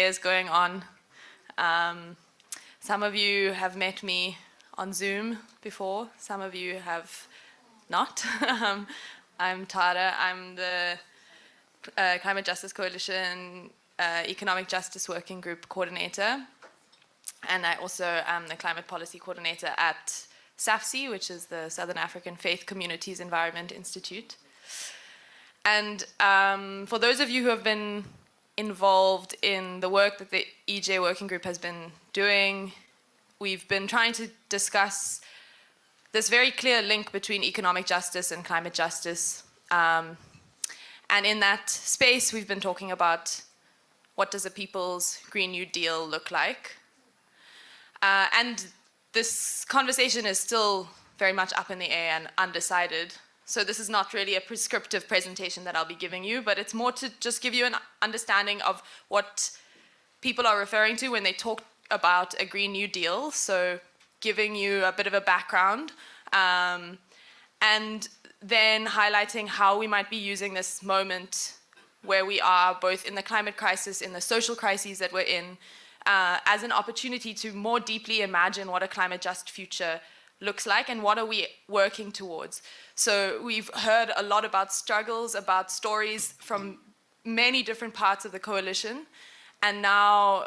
day is going on. Some of you have met me on Zoom before, some of you have not. I'm Tara, I'm the Climate Justice Coalition Economic Justice Working Group Coordinator, and I also am the Climate Policy Coordinator at SAFC, which is the Southern African Faith Communities Environment Institute. And for those of you who have been involved in the work that the EJ Working Group has been doing, we've been trying to discuss this very clear link between economic justice and climate justice. And in that space, we've been talking about what does a People's Green New Deal look like? And this conversation is still very much up in the air and undecided. So this is not really a prescriptive presentation that I'll be giving you, but it's more to just give you an understanding of what people are referring to when they talk about a Green New Deal. So giving you a bit of a background, and then highlighting how we might be using this moment where we are both in the climate crisis, in the social crises that we're in, as an opportunity to more deeply imagine what a climate just future looks like and what are we working towards. So we've heard a lot about struggles, about stories from many different parts of the coalition, and now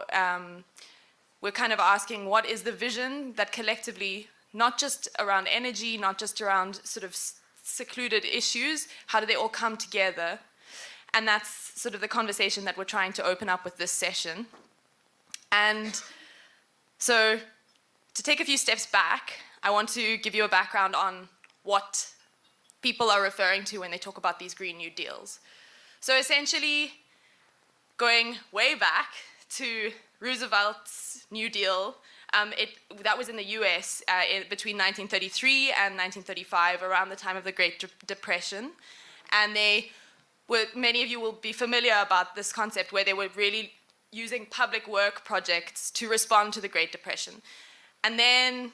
we're kind of asking what is the vision that collectively, not just around energy, not just around sort of secluded issues, how do they all come together? And that's sort of the conversation that we're trying to open up with this session. And so to take a few steps back, I want to give you a background on what people are referring to when they talk about these Green New Deals. So essentially, going way back to Roosevelt's New Deal, that was in the US between 1933 and 1935, around the time of the Great Depression. And many of you will be familiar about this concept where they were really using public work projects to respond to the Great Depression. And then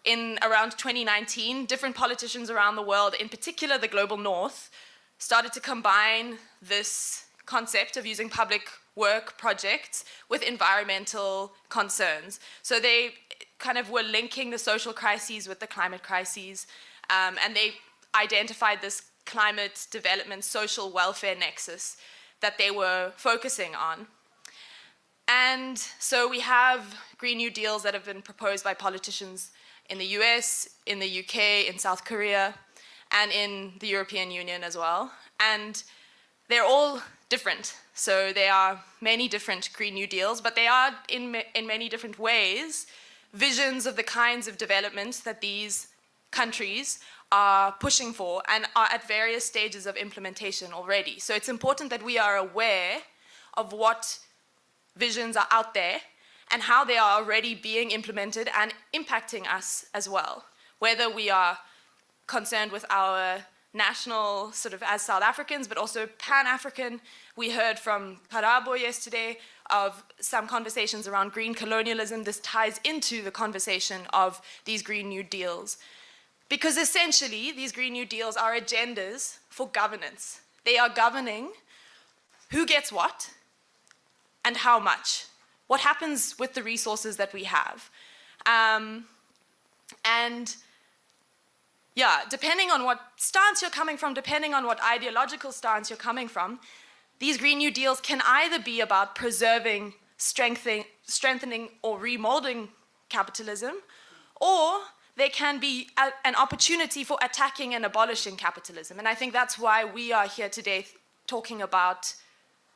in around 2019, different politicians around the world, in particular the global north, started to combine this concept of using public work projects with environmental concerns. So they kind of were linking the social crises with the climate crises, and they identified this climate development social welfare nexus that they were focusing on. And so we have Green New Deals that have been proposed by politicians in the US, in the UK, in South Korea, and in the European Union as well. And they're all different. So there are many different Green New Deals, but they are in many different ways visions of the kinds of developments that these countries are pushing for and are at various stages of implementation already. So it's important that we are aware of what visions are out there and how they are already being implemented and impacting us as well. Whether we are concerned with our national, sort of as South Africans, but also Pan-African. We heard from Karabo yesterday of some conversations around green colonialism. This ties into the conversation of these Green New Deals. Because essentially, these Green New Deals are agendas for governance. They are governing who gets what and how much. What happens with the resources that we have. And yeah, depending on what stance you're coming from, depending on what ideological stance you're coming from, these Green New Deals can either be about preserving, strengthening or remolding capitalism, or they can be an opportunity for attacking and abolishing capitalism. And I think that's why we are here today talking about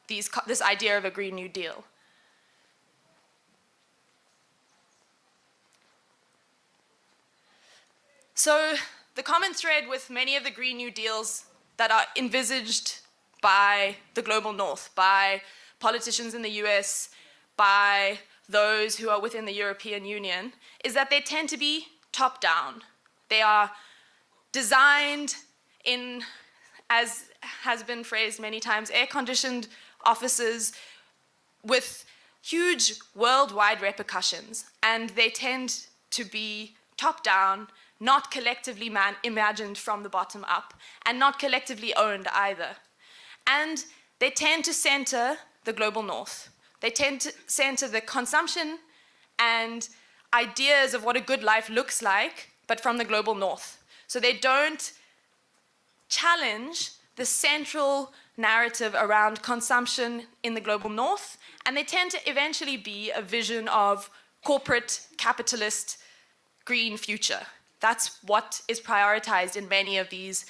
this idea of a Green New Deal. So the common thread with many of the Green New Deals that are envisaged by the global north, by politicians in the US, by those who are within the European Union, is that they tend to be top-down. They are designed in, as has been phrased many times, air-conditioned offices with huge worldwide repercussions, and they tend to be top-down, not collectively imagined from the bottom up, and not collectively owned either. And they tend to center the global north. They tend to center the consumption and ideas of what a good life looks like, but from the global north. So they don't challenge the central narrative around consumption in the global north, and they tend to eventually be a vision of corporate, capitalist, green future. That's what is prioritized in many of these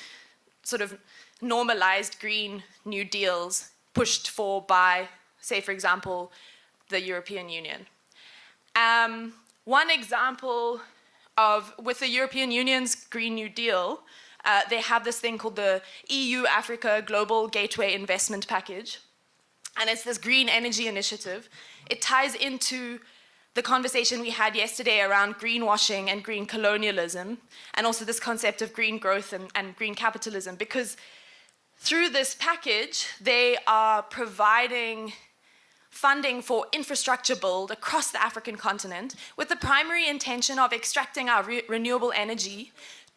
sort of normalized Green New Deals pushed for by, say, for example, the European Union. One example of, with the European Union's Green New Deal, they have this thing called the EU-Africa Global Gateway Investment Package. And it's this green energy initiative. It ties into the conversation we had yesterday around greenwashing and green colonialism, and also this concept of green growth and green capitalism, because through this package, they are providing funding for infrastructure build across the African continent with the primary intention of extracting our renewable energy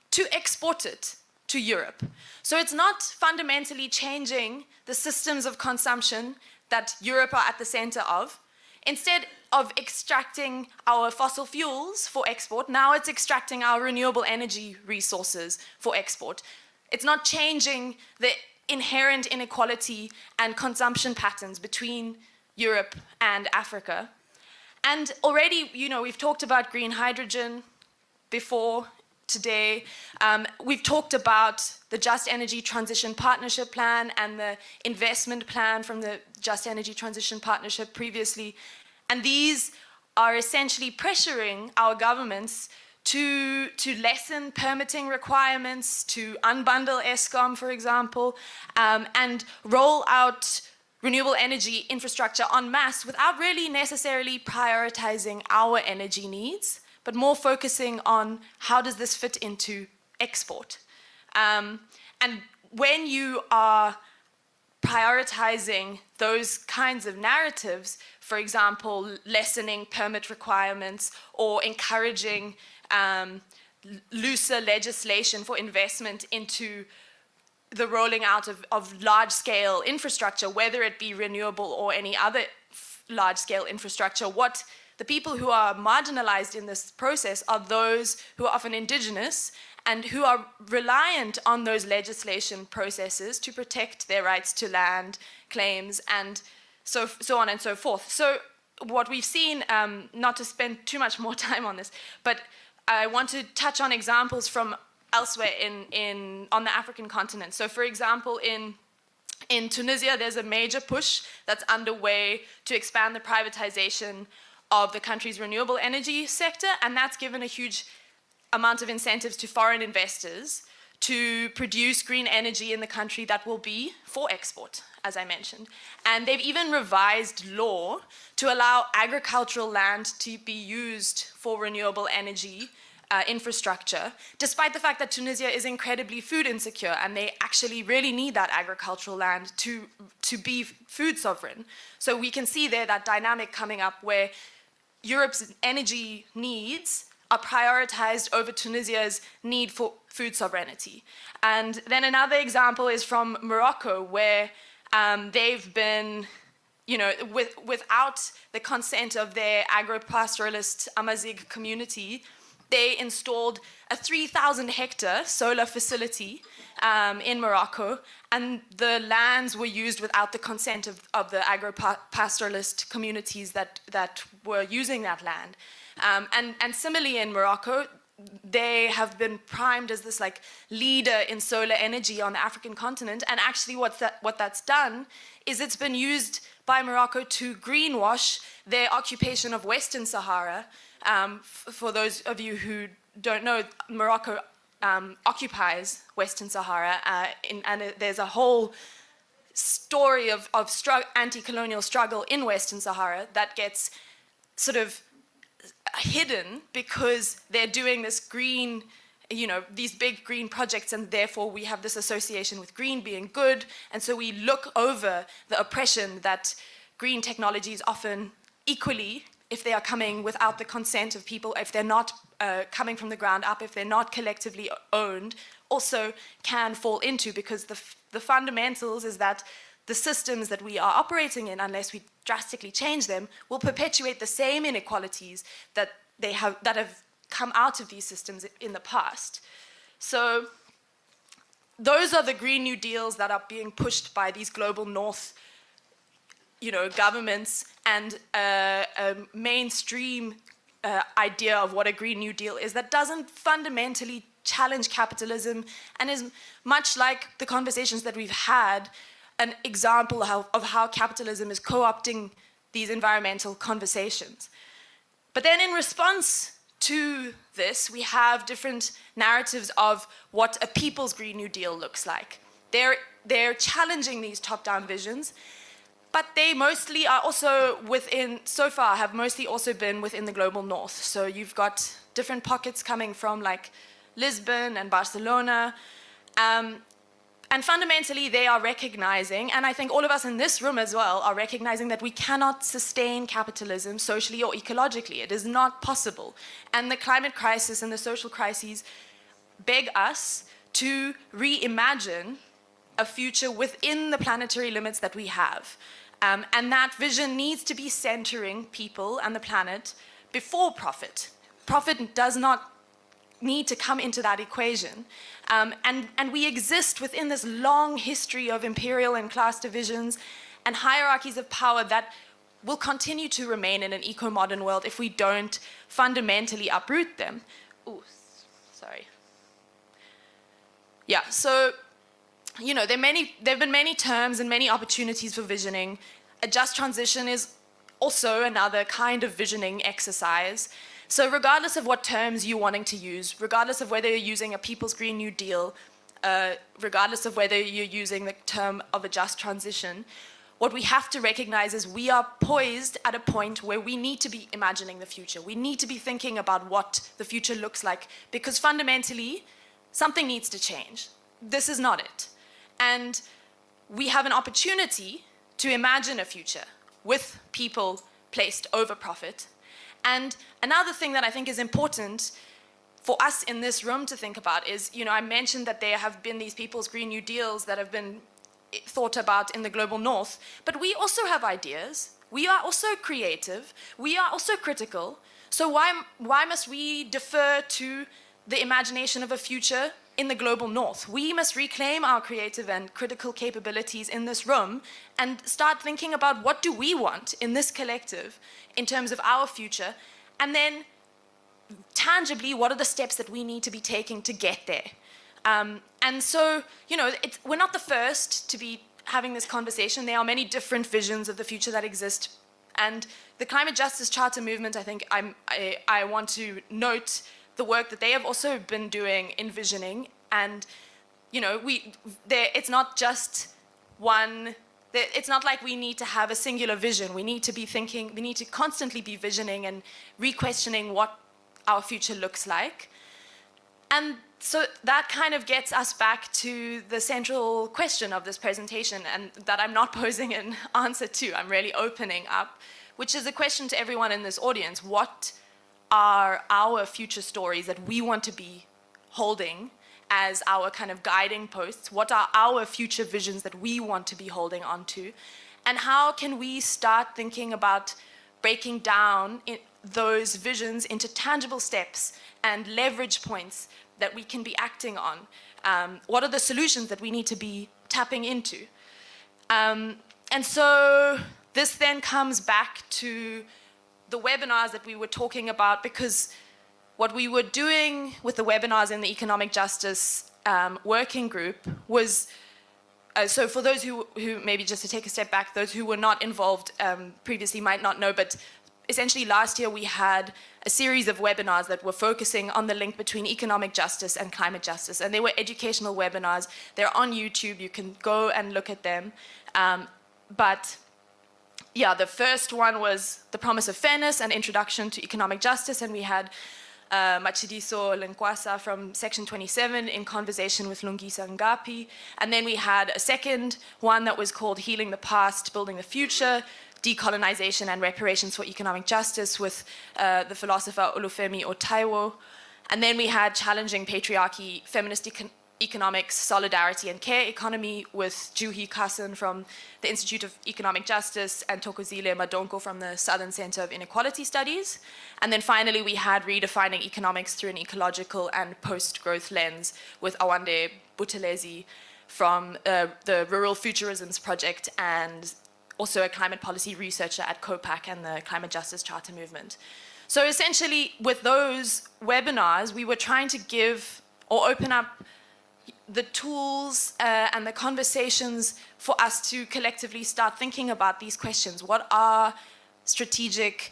to export it to Europe. So it's not fundamentally changing the systems of consumption that Europe are at the center of. Instead of extracting our fossil fuels for export, now it's extracting our renewable energy resources for export. It's not changing the inherent inequality and consumption patterns between Europe and Africa. And already, we've talked about green hydrogen before today. We've talked about the Just Energy Transition Partnership Plan and the investment plan from the Just Energy Transition Partnership previously. And these are essentially pressuring our governments to lessen permitting requirements, to unbundle Eskom, for example, and roll out renewable energy infrastructure en masse without really necessarily prioritizing our energy needs, but more focusing on how does this fit into export. And when you are prioritizing those kinds of narratives, for example, lessening permit requirements or encouraging looser legislation for investment into the rolling out of large-scale infrastructure, whether it be renewable or any other large-scale infrastructure, what the people who are marginalized in this process are those who are often indigenous and who are reliant on those legislation processes to protect their rights to land, claims, and so on and so forth. So what we've seen, not to spend too much more time on this, but I want to touch on examples from elsewhere on the African continent. So for example, in Tunisia, there's a major push that's underway to expand the privatization of the country's renewable energy sector, and that's given a huge amount of incentives to foreign investors to produce green energy in the country that will be for export, as I mentioned. And they've even revised law to allow agricultural land to be used for renewable energy infrastructure, despite the fact that Tunisia is incredibly food insecure and they actually really need that agricultural land to be food sovereign. So we can see there that dynamic coming up where Europe's energy needs are prioritized over Tunisia's need for food sovereignty. And then another example is from Morocco, where they've been, without the consent of their agro-pastoralist Amazigh community, they installed a 3,000-hectare solar facility in Morocco, and the lands were used without the consent of the agro-pastoralist communities that were using that land. And similarly in Morocco, they have been primed as this leader in solar energy on the African continent, and actually what that's done is it's been used by Morocco to greenwash their occupation of Western Sahara. For those of you who don't know, Morocco occupies Western Sahara, and there's a whole story of anti-colonial struggle in Western Sahara that gets sort of hidden because they're doing this green, these big green projects, and therefore we have this association with green being good, and so we look over the oppression that green technologies often equally, if they are coming without the consent of people, if they're not coming from the ground up, if they're not collectively owned, also can fall into, because the fundamentals is that the systems that we are operating in, unless we drastically change them, will perpetuate the same inequalities that have come out of these systems in the past. So those are the Green New Deals that are being pushed by these global north, governments, and a mainstream idea of what a Green New Deal is that doesn't fundamentally challenge capitalism and is much like the conversations that we've had, an example of how capitalism is co-opting these environmental conversations. But then in response to this, we have different narratives of what a people's Green New Deal looks like. They're challenging these top-down visions, but they mostly are also so far have mostly also been within the global north. So you've got different pockets coming from like Lisbon and Barcelona, and fundamentally they are recognizing, and I think all of us in this room as well are recognizing, that we cannot sustain capitalism socially or ecologically. It is not possible. And the climate crisis and the social crises beg us to reimagine a future within the planetary limits that we have. And that vision needs to be centering people and the planet before profit. Profit does not need to come into that equation. And we exist within this long history of imperial and class divisions and hierarchies of power that will continue to remain in an eco-modern world if we don't fundamentally uproot them. Ooh, sorry. Yeah, so, there have been many terms and many opportunities for visioning. A just transition is also another kind of visioning exercise. So regardless of what terms you're wanting to use, regardless of whether you're using a People's Green New Deal, regardless of whether you're using the term of a just transition, what we have to recognize is we are poised at a point where we need to be imagining the future. We need to be thinking about what the future looks like, because fundamentally, something needs to change. This is not it. And we have an opportunity to imagine a future with people placed over profit. And another thing that I think is important for us in this room to think about is, I mentioned that there have been these People's Green New Deals that have been thought about in the global north, but we also have ideas. We are also creative. We are also critical. So why must we defer to the imagination of a future in the global north? We must reclaim our creative and critical capabilities in this room and start thinking about what do we want in this collective in terms of our future, and then tangibly, what are the steps that we need to be taking to get there? And so, we're not the first to be having this conversation. There are many different visions of the future that exist. And the Climate Justice Charter movement, I think I want to note the work that they have also been doing in visioning. And, it's not just one. It's not like we need to have a singular vision. We need to be thinking, we need to constantly be visioning and re-questioning what our future looks like. And so that kind of gets us back to the central question of this presentation, and that I'm not posing an answer to, I'm really opening up, which is a question to everyone in this audience. What are our future stories that we want to be holding as our kind of guiding posts? What are our future visions that we want to be holding on to? And how can we start thinking about breaking down those visions into tangible steps and leverage points that we can be acting on? What are the solutions that we need to be tapping into? And so this then comes back to the webinars that we were talking about, because what we were doing with the webinars in the Economic Justice Working Group was, so for those who maybe just to take a step back, those who were not involved previously might not know, but essentially last year we had a series of webinars that were focusing on the link between economic justice and climate justice. And they were educational webinars. They're on YouTube. You can go and look at them. But yeah, the first one was The Promise of Fairness, an Introduction to Economic Justice. And we had Matshidiso Lenkwasa from Section 27 in conversation with Lungisa Ngapi. And then we had a second one that was called Healing the Past, Building the Future, Decolonization and Reparations for Economic Justice with the philosopher Olufemi Otaiwo. And then we had Challenging Patriarchy, Feminist Economics, Solidarity and Care Economy with Juhi Kassan from the Institute of Economic Justice and Thokozile Madonko from the Southern Center of Inequality Studies. And then finally, we had Redefining Economics Through an Ecological and Post-Growth Lens with Awande Buthelezi from the Rural Futurisms Project and also a climate policy researcher at COPAC and the Climate Justice Charter Movement. So essentially, with those webinars, we were trying to give or open up the tools and the conversations for us to collectively start thinking about these questions. What are strategic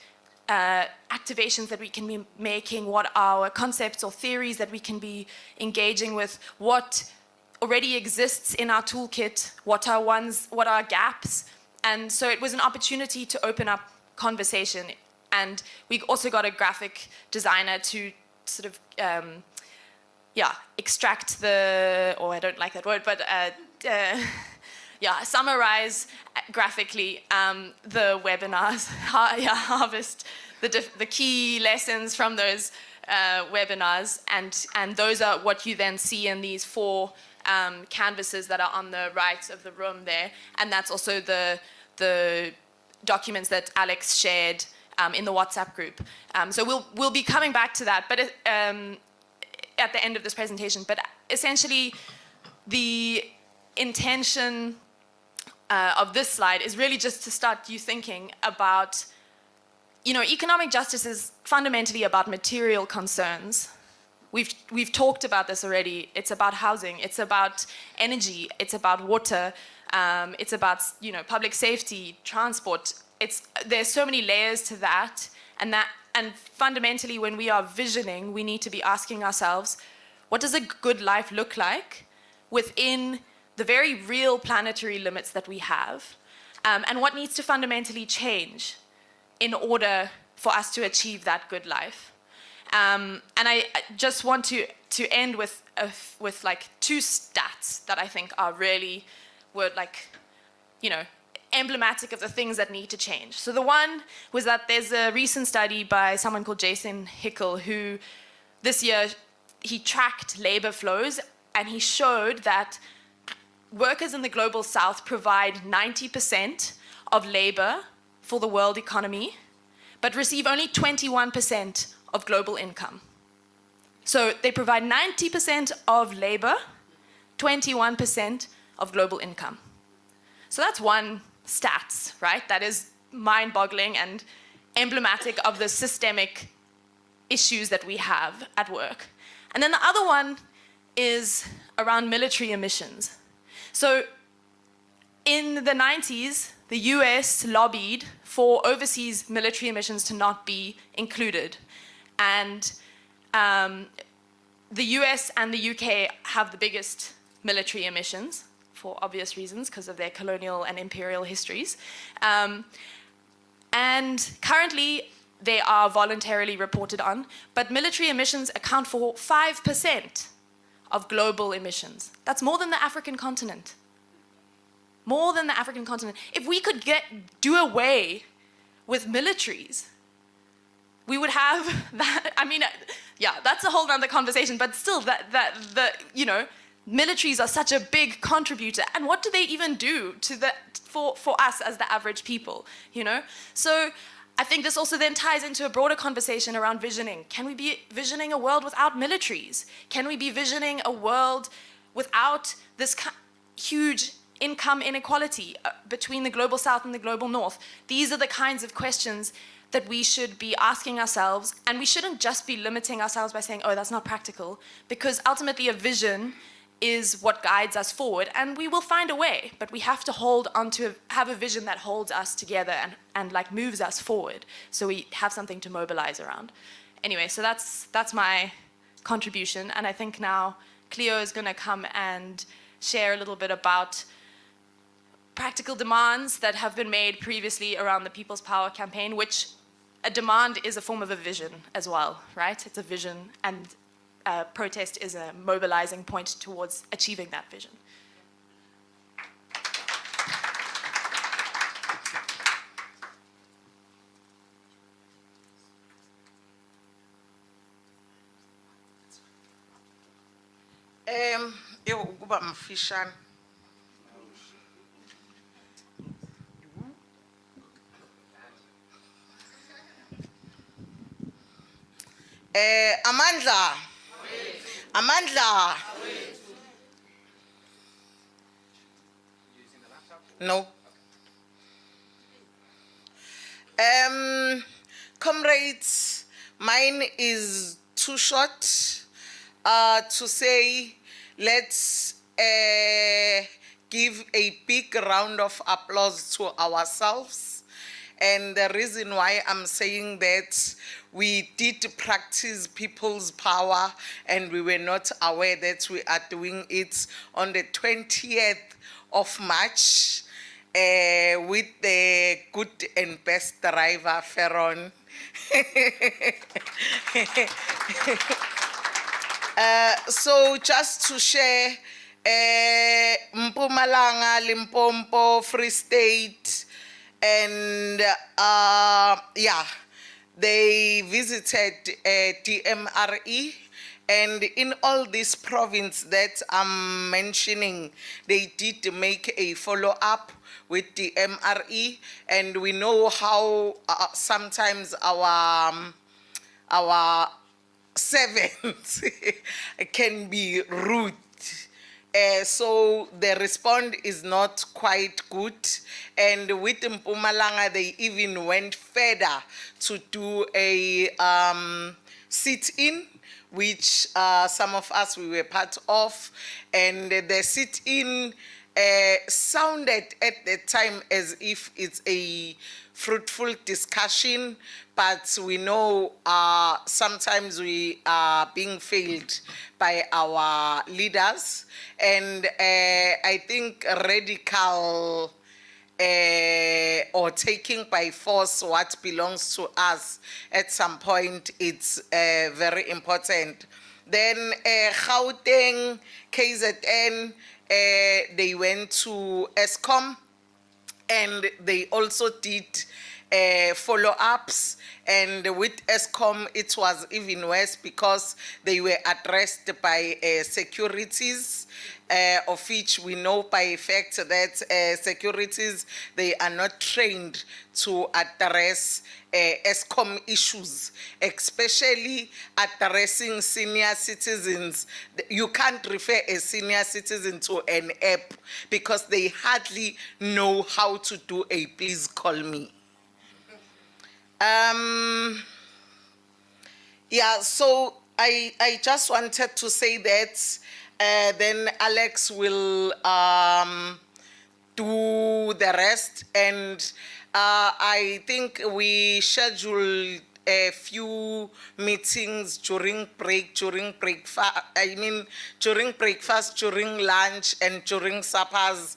activations that we can be making? What are concepts or theories that we can be engaging with? What already exists in our toolkit? What are gaps? And so it was an opportunity to open up conversation. And we also got a graphic designer to sort of extract I don't like that word, but summarize graphically the webinars, harvest the key lessons from those webinars, and those are what you then see in these 4 canvases that are on the right of the room there, and that's also the documents that Alex shared in the WhatsApp group. So we'll be coming back to that, but at the end of this presentation. But essentially, the intention of this slide is really just to start you thinking about, economic justice is fundamentally about material concerns. We've talked about this already. It's about housing. It's about energy. It's about water. It's about public safety, transport. There's so many layers to that, and fundamentally, when we are visioning, we need to be asking ourselves, what does a good life look like within the very real planetary limits that we have, and what needs to fundamentally change in order for us to achieve that good life? And I just want to end with like 2 stats that I think are really emblematic of the things that need to change. So the one was that there's a recent study by someone called Jason Hickel, who this year he tracked labor flows, and he showed that workers in the global south provide 90% of labor for the world economy, but receive only 21% of global income. So they provide 90% of labor, 21% of global income. So that's one stats, right? That is mind-boggling and emblematic of the systemic issues that we have at work. And then the other one is around military emissions. So in the 90s, the US lobbied for overseas military emissions to not be included. And the US and the UK have the biggest military emissions, for obvious reasons, because of their colonial and imperial histories. And currently, they are voluntarily reported on, but military emissions account for 5% of global emissions. That's more than the African continent. More than the African continent. If we could do away with militaries, we would have that. I mean, that's a whole other conversation, but still, militaries are such a big contributor, and what do they even do for us as the average people, So I think this also then ties into a broader conversation around visioning. Can we be visioning a world without militaries? Can we be visioning a world without this huge income inequality between the global south and the global north? These are the kinds of questions that we should be asking ourselves, and we shouldn't just be limiting ourselves by saying, oh, that's not practical, because ultimately a vision is what guides us forward, and we will find a way, but we have to have a vision that holds us together and like moves us forward, so we have something to mobilize around. Anyway, so that's my contribution, and I think now Cleo is going to come and share a little bit about practical demands that have been made previously around the People's Power campaign, which a demand is a form of a vision as well, right? It's a vision, and protest is a mobilizing point towards achieving that vision. Yo, ukuba mfishane. Amandla. Amandla. No. Comrades, mine is too short to say. Let's give a big round of applause to ourselves. And the reason why I'm saying that, we did practice people's power and we were not aware that we are doing it on the 20th of March with the good and best driver, Ferron. So just to share, Mpumalanga, Limpopo, Free State, and yeah, they visited DMRE, and in all these provinces that I'm mentioning, they did make a follow-up with the MRE, and we know how sometimes our servants can be rude. So the response is not quite good. And with Mpumalanga, they even went further to do a sit-in, which some of us, we were part of. And the sit-in sounded at the time as if it's a fruitful discussion, but we know sometimes we are being failed by our leaders. And I think radical or taking by force what belongs to us at some point, it's very important. Then Gauteng, KZN, they went to ESCOM, and they also did follow-ups, and with ESCOM it was even worse because they were addressed by securities, of which we know by fact that securities, they are not trained to address ESCOM issues, especially addressing senior citizens. You can't refer a senior citizen to an app because they hardly know how to do a please call me. Yeah, so I just wanted to say that then Alex will do the rest, and I think we scheduled a few meetings during breakfast, during breakfast, during lunch, and during suppers.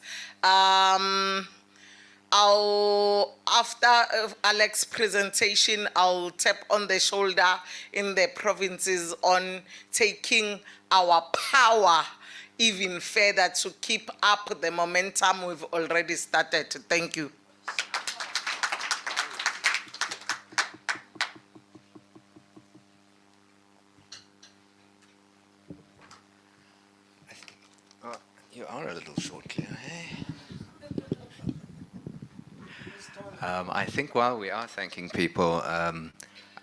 After Alex's presentation, I'll tap on the shoulder in the provinces on taking our power even further to keep up the momentum we've already started. Thank you. You are a little short, Claire, hey? I think while we are thanking people,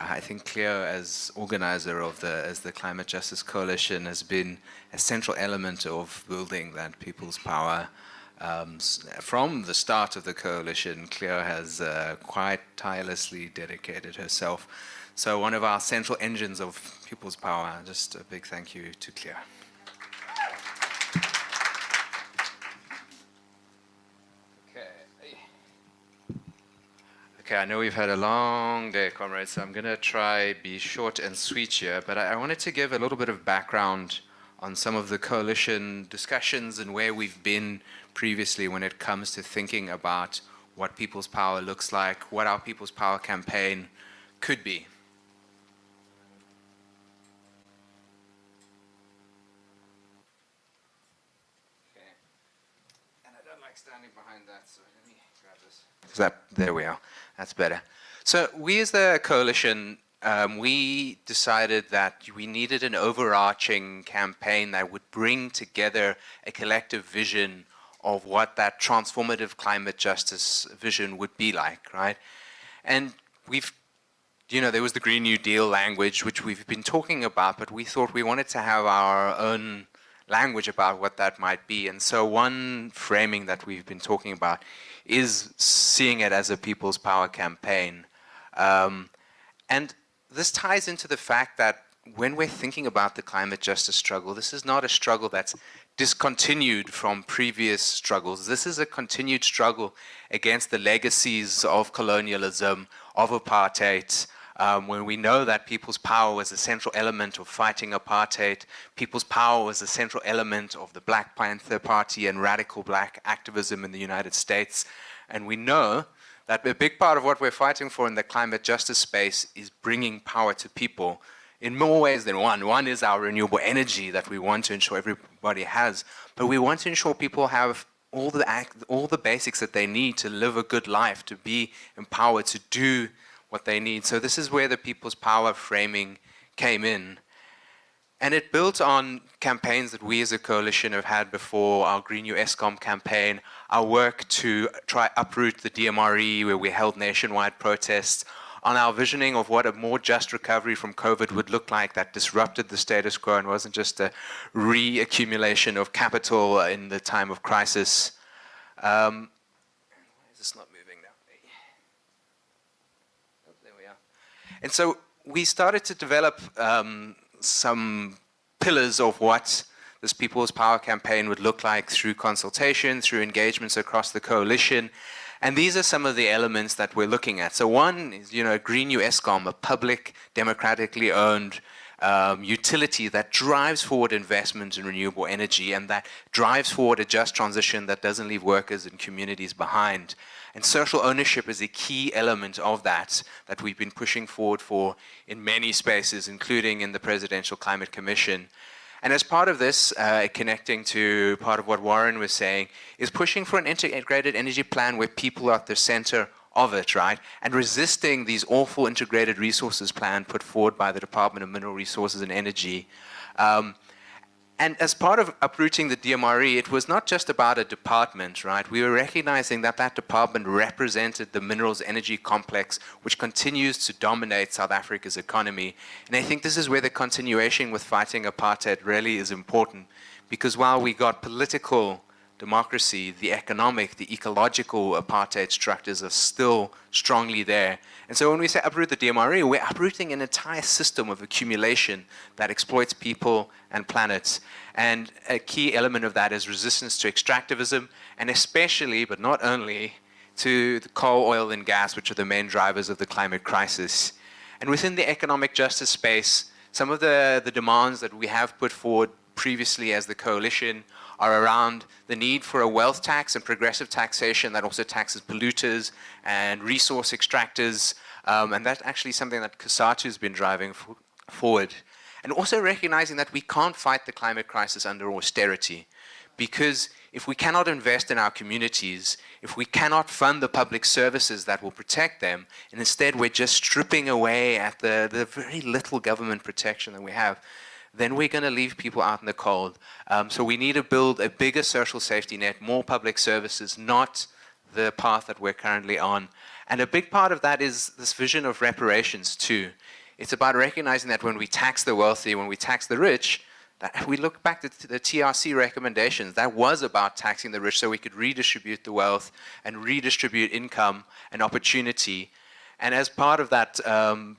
I think Claire, as organizer of the Climate Justice Coalition, has been a central element of building that people's power. From the start of the coalition, Claire has quite tirelessly dedicated herself. So one of our central engines of people's power. Just a big thank you to Claire. Okay, I know we've had a long day, comrades, so I'm going to try be short and sweet here, but I wanted to give a little bit of background on some of the coalition discussions and where we've been previously when it comes to thinking about what People's Power looks like, what our People's Power campaign could be. Okay. And I don't like standing behind that, so let me grab this. There we are. That's better. So we as the coalition we decided that we needed an overarching campaign that would bring together a collective vision of what that transformative climate justice vision would be like, right? And we've, there was the Green New Deal language, which we've been talking about, but we thought we wanted to have our own language about what that might be. And so one framing that we've been talking about is seeing it as a people's power campaign. And this ties into the fact that when we're thinking about the climate justice struggle, this is not a struggle that's discontinued from previous struggles. This is a continued struggle against the legacies of colonialism, of apartheid, when we know that people's power was a central element of fighting apartheid, people's power was a central element of the Black Panther Party and radical black activism in the United States. And we know that a big part of what we're fighting for in the climate justice space is bringing power to people in more ways than one. One is our renewable energy that we want to ensure everybody has, but we want to ensure people have all the basics that they need to live a good life, to be empowered, to do what they need. So this is where the people's power framing came in. And it built on campaigns that we as a coalition have had before, our Green New Eskom campaign, our work to try uproot the DMRE, where we held nationwide protests, on our visioning of what a more just recovery from COVID would look like that disrupted the status quo and wasn't just a reaccumulation of capital in the time of crisis. Why is this not moving now? Oh, there we are. And so we started to develop some pillars of what this People's Power campaign would look like through consultation, through engagements across the coalition. And these are some of the elements that we're looking at. So one is, Green New Eskom, a public, democratically owned utility that drives forward investment in renewable energy and that drives forward a just transition that doesn't leave workers and communities behind. And social ownership is a key element of that we've been pushing forward for in many spaces, including in the Presidential Climate Commission. And as part of this, connecting to part of what Warren was saying, is pushing for an integrated energy plan where people are at the center of it, right? And resisting these awful integrated resources plan put forward by the Department of Mineral Resources and Energy. And as part of uprooting the DMRE, it was not just about a department, right? We were recognizing that that department represented the minerals energy complex, which continues to dominate South Africa's economy. And I think this is where the continuation with fighting apartheid really is important, because while we got political democracy, the economic, the ecological apartheid structures are still strongly there. And so when we say uproot the DMRE, we're uprooting an entire system of accumulation that exploits people and planets. And a key element of that is resistance to extractivism, and especially, but not only, to the coal, oil, and gas, which are the main drivers of the climate crisis. And within the economic justice space, some of the demands that we have put forward previously as the coalition are around the need for a wealth tax and progressive taxation that also taxes polluters and resource extractors. And that's actually something that COSATU has been driving forward. And also recognizing that we can't fight the climate crisis under austerity, because if we cannot invest in our communities, if we cannot fund the public services that will protect them, and instead we're just stripping away at the very little government protection that we have, then we're going to leave people out in the cold. So we need to build a bigger social safety net, more public services, not the path that we're currently on. And a big part of that is this vision of reparations too. It's about recognizing that when we tax the wealthy, when we tax the rich, that we look back to the TRC recommendations, that was about taxing the rich so we could redistribute the wealth and redistribute income and opportunity. And as part of that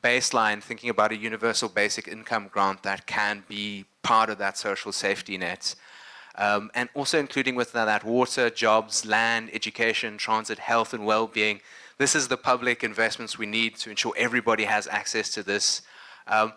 baseline, thinking about a universal basic income grant that can be part of that social safety net. And also including within that water, jobs, land, education, transit, health, and well-being. This is the public investments we need to ensure everybody has access to this. And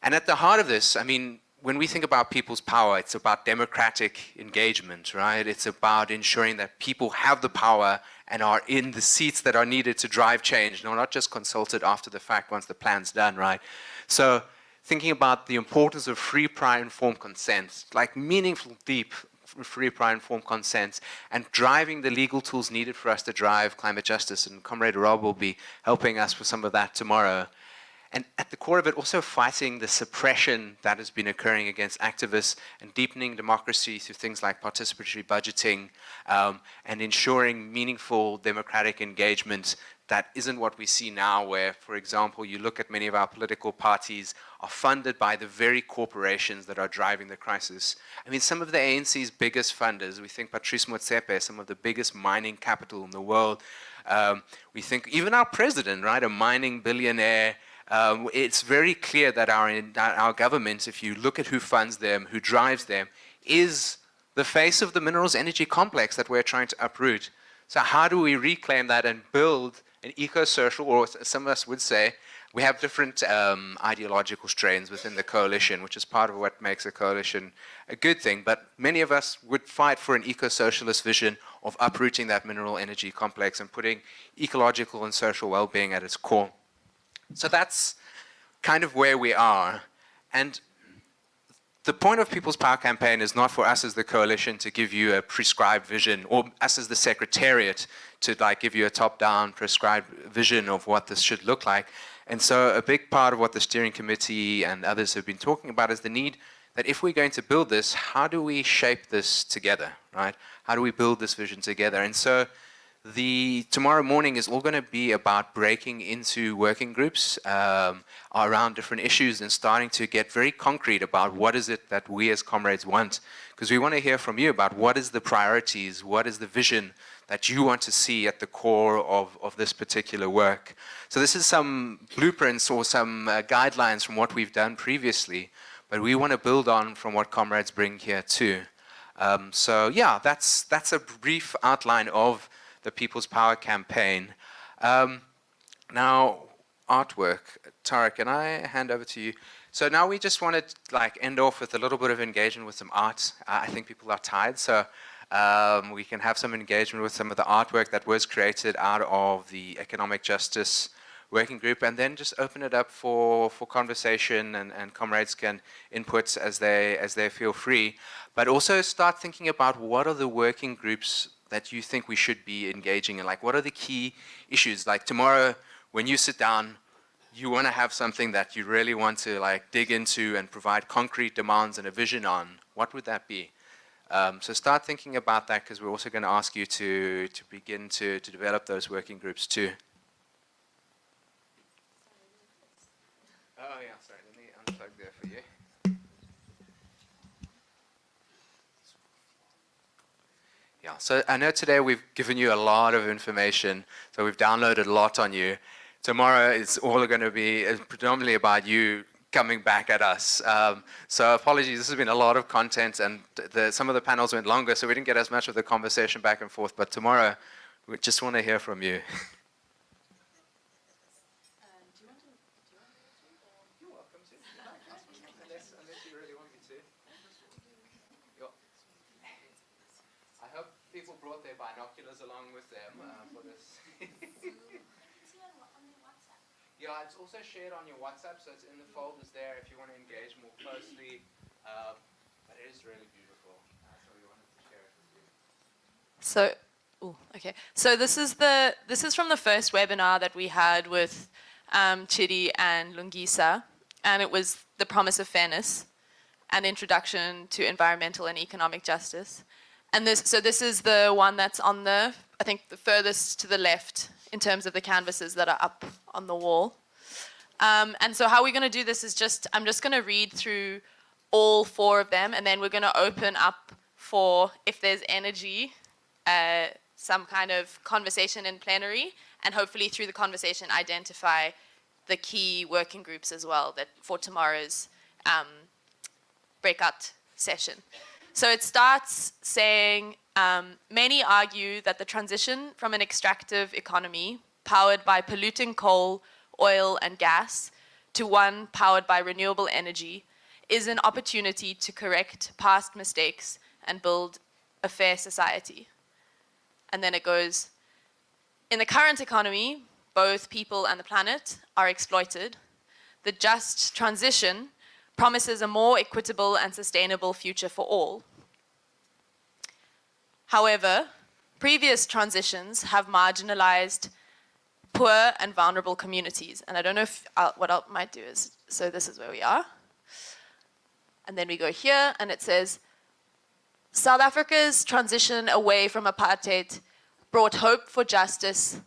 at the heart of this, I mean, when we think about people's power, it's about democratic engagement, right? It's about ensuring that people have the power and are in the seats that are needed to drive change, not just consulted after the fact once the plan's done, right? So thinking about the importance of free, prior, informed consent, like meaningful, deep, free, prior, informed consent, and driving the legal tools needed for us to drive climate justice. And Comrade Rob will be helping us with some of that tomorrow. and at the core of it, also fighting the suppression that has been occurring against activists and deepening democracy through things like participatory budgeting and ensuring meaningful democratic engagement that isn't what we see now, where, for example, you look at many of our political parties are funded by the very corporations that are driving the crisis. I mean, some of the ANC's biggest funders, we think Patrice Motsepe, some of the biggest mining capital in the world. We think even our president, right, a mining billionaire. It's very clear that our government, if you look at who funds them, who drives them, is the face of the minerals energy complex that we're trying to uproot. So how do we reclaim that and build an eco-social, or some of us would say, we have different ideological strains within the coalition, which is part of what makes a coalition a good thing. But many of us would fight for an eco-socialist vision of uprooting that mineral energy complex and putting ecological and social well-being at its core. So that's kind of where we are. And the point of People's Power Campaign is not for us as the coalition to give you a prescribed vision, or us as the secretariat to like give you a top-down prescribed vision of what this should look like. And so a big part of what the steering committee and others have been talking about is the need that if we're going to build this, how do we shape this together, right? How do we build this vision together? And so tomorrow morning is all going to be about breaking into working groups around different issues and starting to get very concrete about what is it that we as comrades want. Because we want to hear from you about what is the priorities, what is the vision that you want to see at the core of this particular work. So this is some blueprints or some guidelines from what we've done previously, but we want to build on from what comrades bring here too. So yeah, that's a brief outline of the People's Power Campaign. Now, artwork. Tara, can I hand over to you? So now we just want to like end off with a little bit of engagement with some art. I think people are tired, so we can have some engagement with some of the artwork that was created out of the Economic Justice Working Group, and then just open it up for conversation, and comrades can input as they feel free. But also start thinking about what are the working groups that you think we should be engaging in. Like, what are the key issues? Like tomorrow, when you sit down, you want to have something that you really want to like dig into and provide concrete demands and a vision on. What would that be? So start thinking about that, because we're also going to ask you to begin to develop those working groups too. Oh yeah, sorry, let me unplug there for you. Yeah, so I know today we've given you a lot of information, so we've downloaded a lot on you. Tomorrow it's all going to be predominantly about you coming back at us. So apologies, this has been a lot of content, and some of the panels went longer, so we didn't get as much of the conversation back and forth, but tomorrow we just want to hear from you. I hope people brought their binoculars along with them for this. Yeah, it's also shared on your WhatsApp, so it's in the folders there if you want to engage more closely. But it is really beautiful, so we wanted to share it with you. So, okay. So this is from the first webinar that we had with Chidi and Lungisa, and it was the promise of fairness, an introduction to environmental and economic justice. And this is the one that's on I think the furthest to the left in terms of the canvases that are up on the wall. And so how we're going to do this is I'm just going to read through all 4 of them, and then we're going to open up for, if there's energy, some kind of conversation in plenary, and hopefully through the conversation identify the key working groups as well that for tomorrow's breakout session. So it starts saying, many argue that the transition from an extractive economy powered by polluting coal, oil, and gas to one powered by renewable energy is an opportunity to correct past mistakes and build a fair society. And then it goes, in the current economy, both people and the planet are exploited. The just transition promises a more equitable and sustainable future for all. However, previous transitions have marginalized poor and vulnerable communities. And I don't know if what I might do is, so this is where we are. And then we go here, and it says, South Africa's transition away from apartheid brought hope for justice,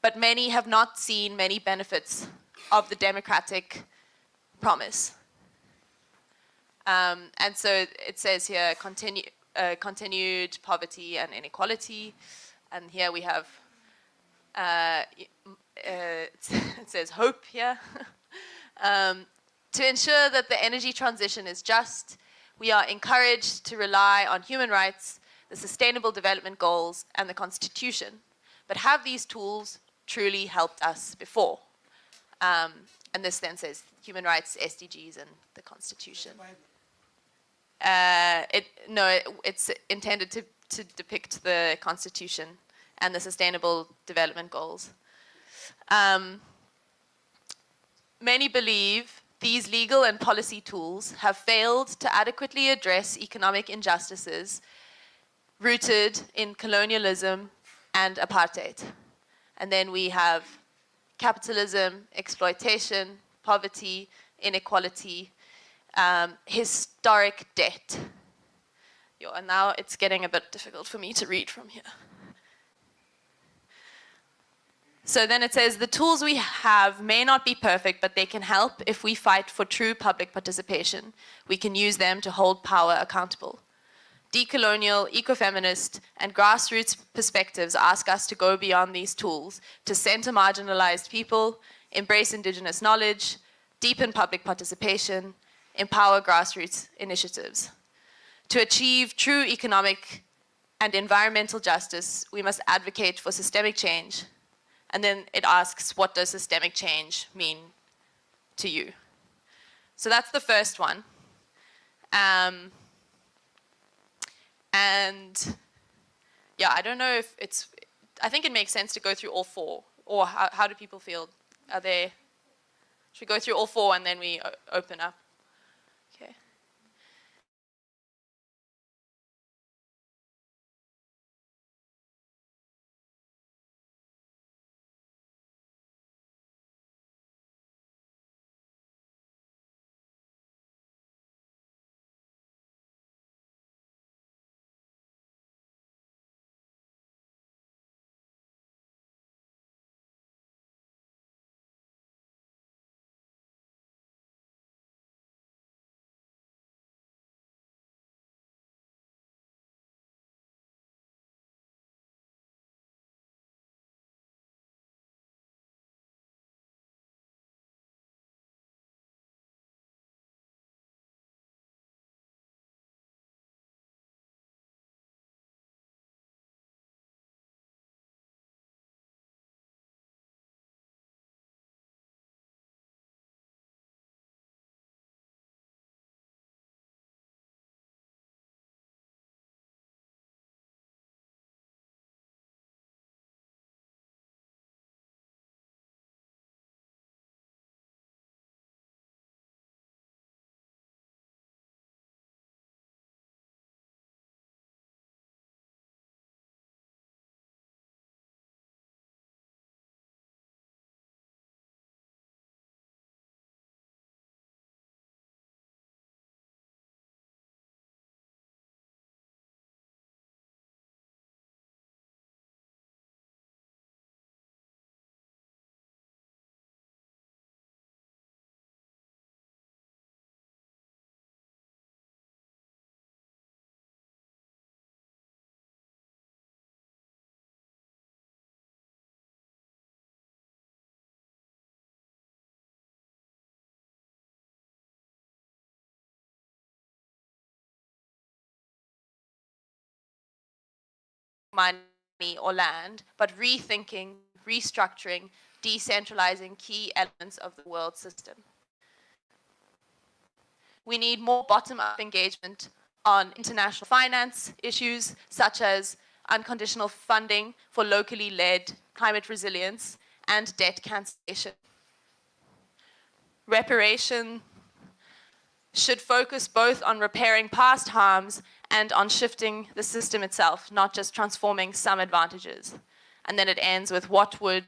but many have not seen many benefits of the democratic promise. And so it says here, continued poverty and inequality. And here we have, it says hope here. To ensure that the energy transition is just, we are encouraged to rely on human rights, the Sustainable Development Goals, and the Constitution. But have these tools truly helped us before? And this then says human rights, SDGs, and the Constitution. It's intended to depict the Constitution and the Sustainable Development Goals. Many believe these legal and policy tools have failed to adequately address economic injustices rooted in colonialism and apartheid. And then we have capitalism, exploitation, poverty, inequality, historic debt. And now it's getting a bit difficult for me to read from here. So then it says, the tools we have may not be perfect, but they can help if we fight for true public participation. We can use them to hold power accountable. Decolonial, ecofeminist, and grassroots perspectives ask us to go beyond these tools, to center marginalized people, embrace indigenous knowledge, deepen public participation, empower grassroots initiatives. To achieve true economic and environmental justice, we must advocate for systemic change. And then it asks, what does systemic change mean to you? So that's the first one. And yeah, I don't know if it's, I think it makes sense to go through all four. Or how do people feel? Should we go through all four and then we open up? Okay. Money or land, but rethinking, restructuring, decentralizing key elements of the world system. We need more bottom-up engagement on international finance issues, such as unconditional funding for locally led climate resilience and debt cancellation. Reparation should focus both on repairing past harms and on shifting the system itself, not just transforming some advantages. And then it ends with, what would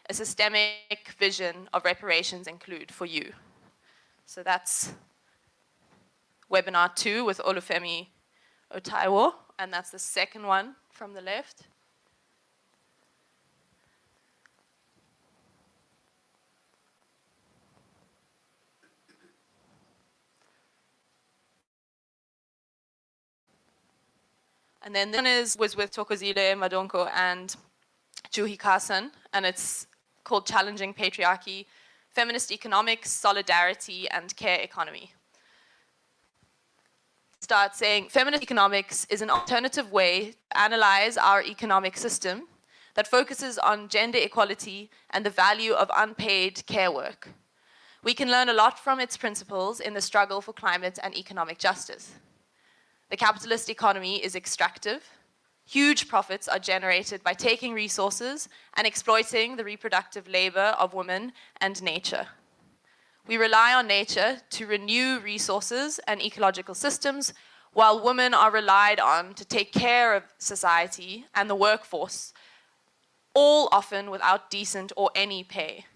a systemic vision of reparations include for you? So that's webinar 2 with Olufemi Otaiwo, and that's the second one from the left. And then this one was with Thokozile Madonko and Juhi Carson, and it's called Challenging Patriarchy, Feminist Economics, Solidarity, and Care Economy. Start saying, feminist economics is an alternative way to analyze our economic system that focuses on gender equality and the value of unpaid care work. We can learn a lot from its principles in the struggle for climate and economic justice. The capitalist economy is extractive. Huge profits are generated by taking resources and exploiting the reproductive labor of women and nature. We rely on nature to renew resources and ecological systems, while women are relied on to take care of society and the workforce, all often without decent or any pay.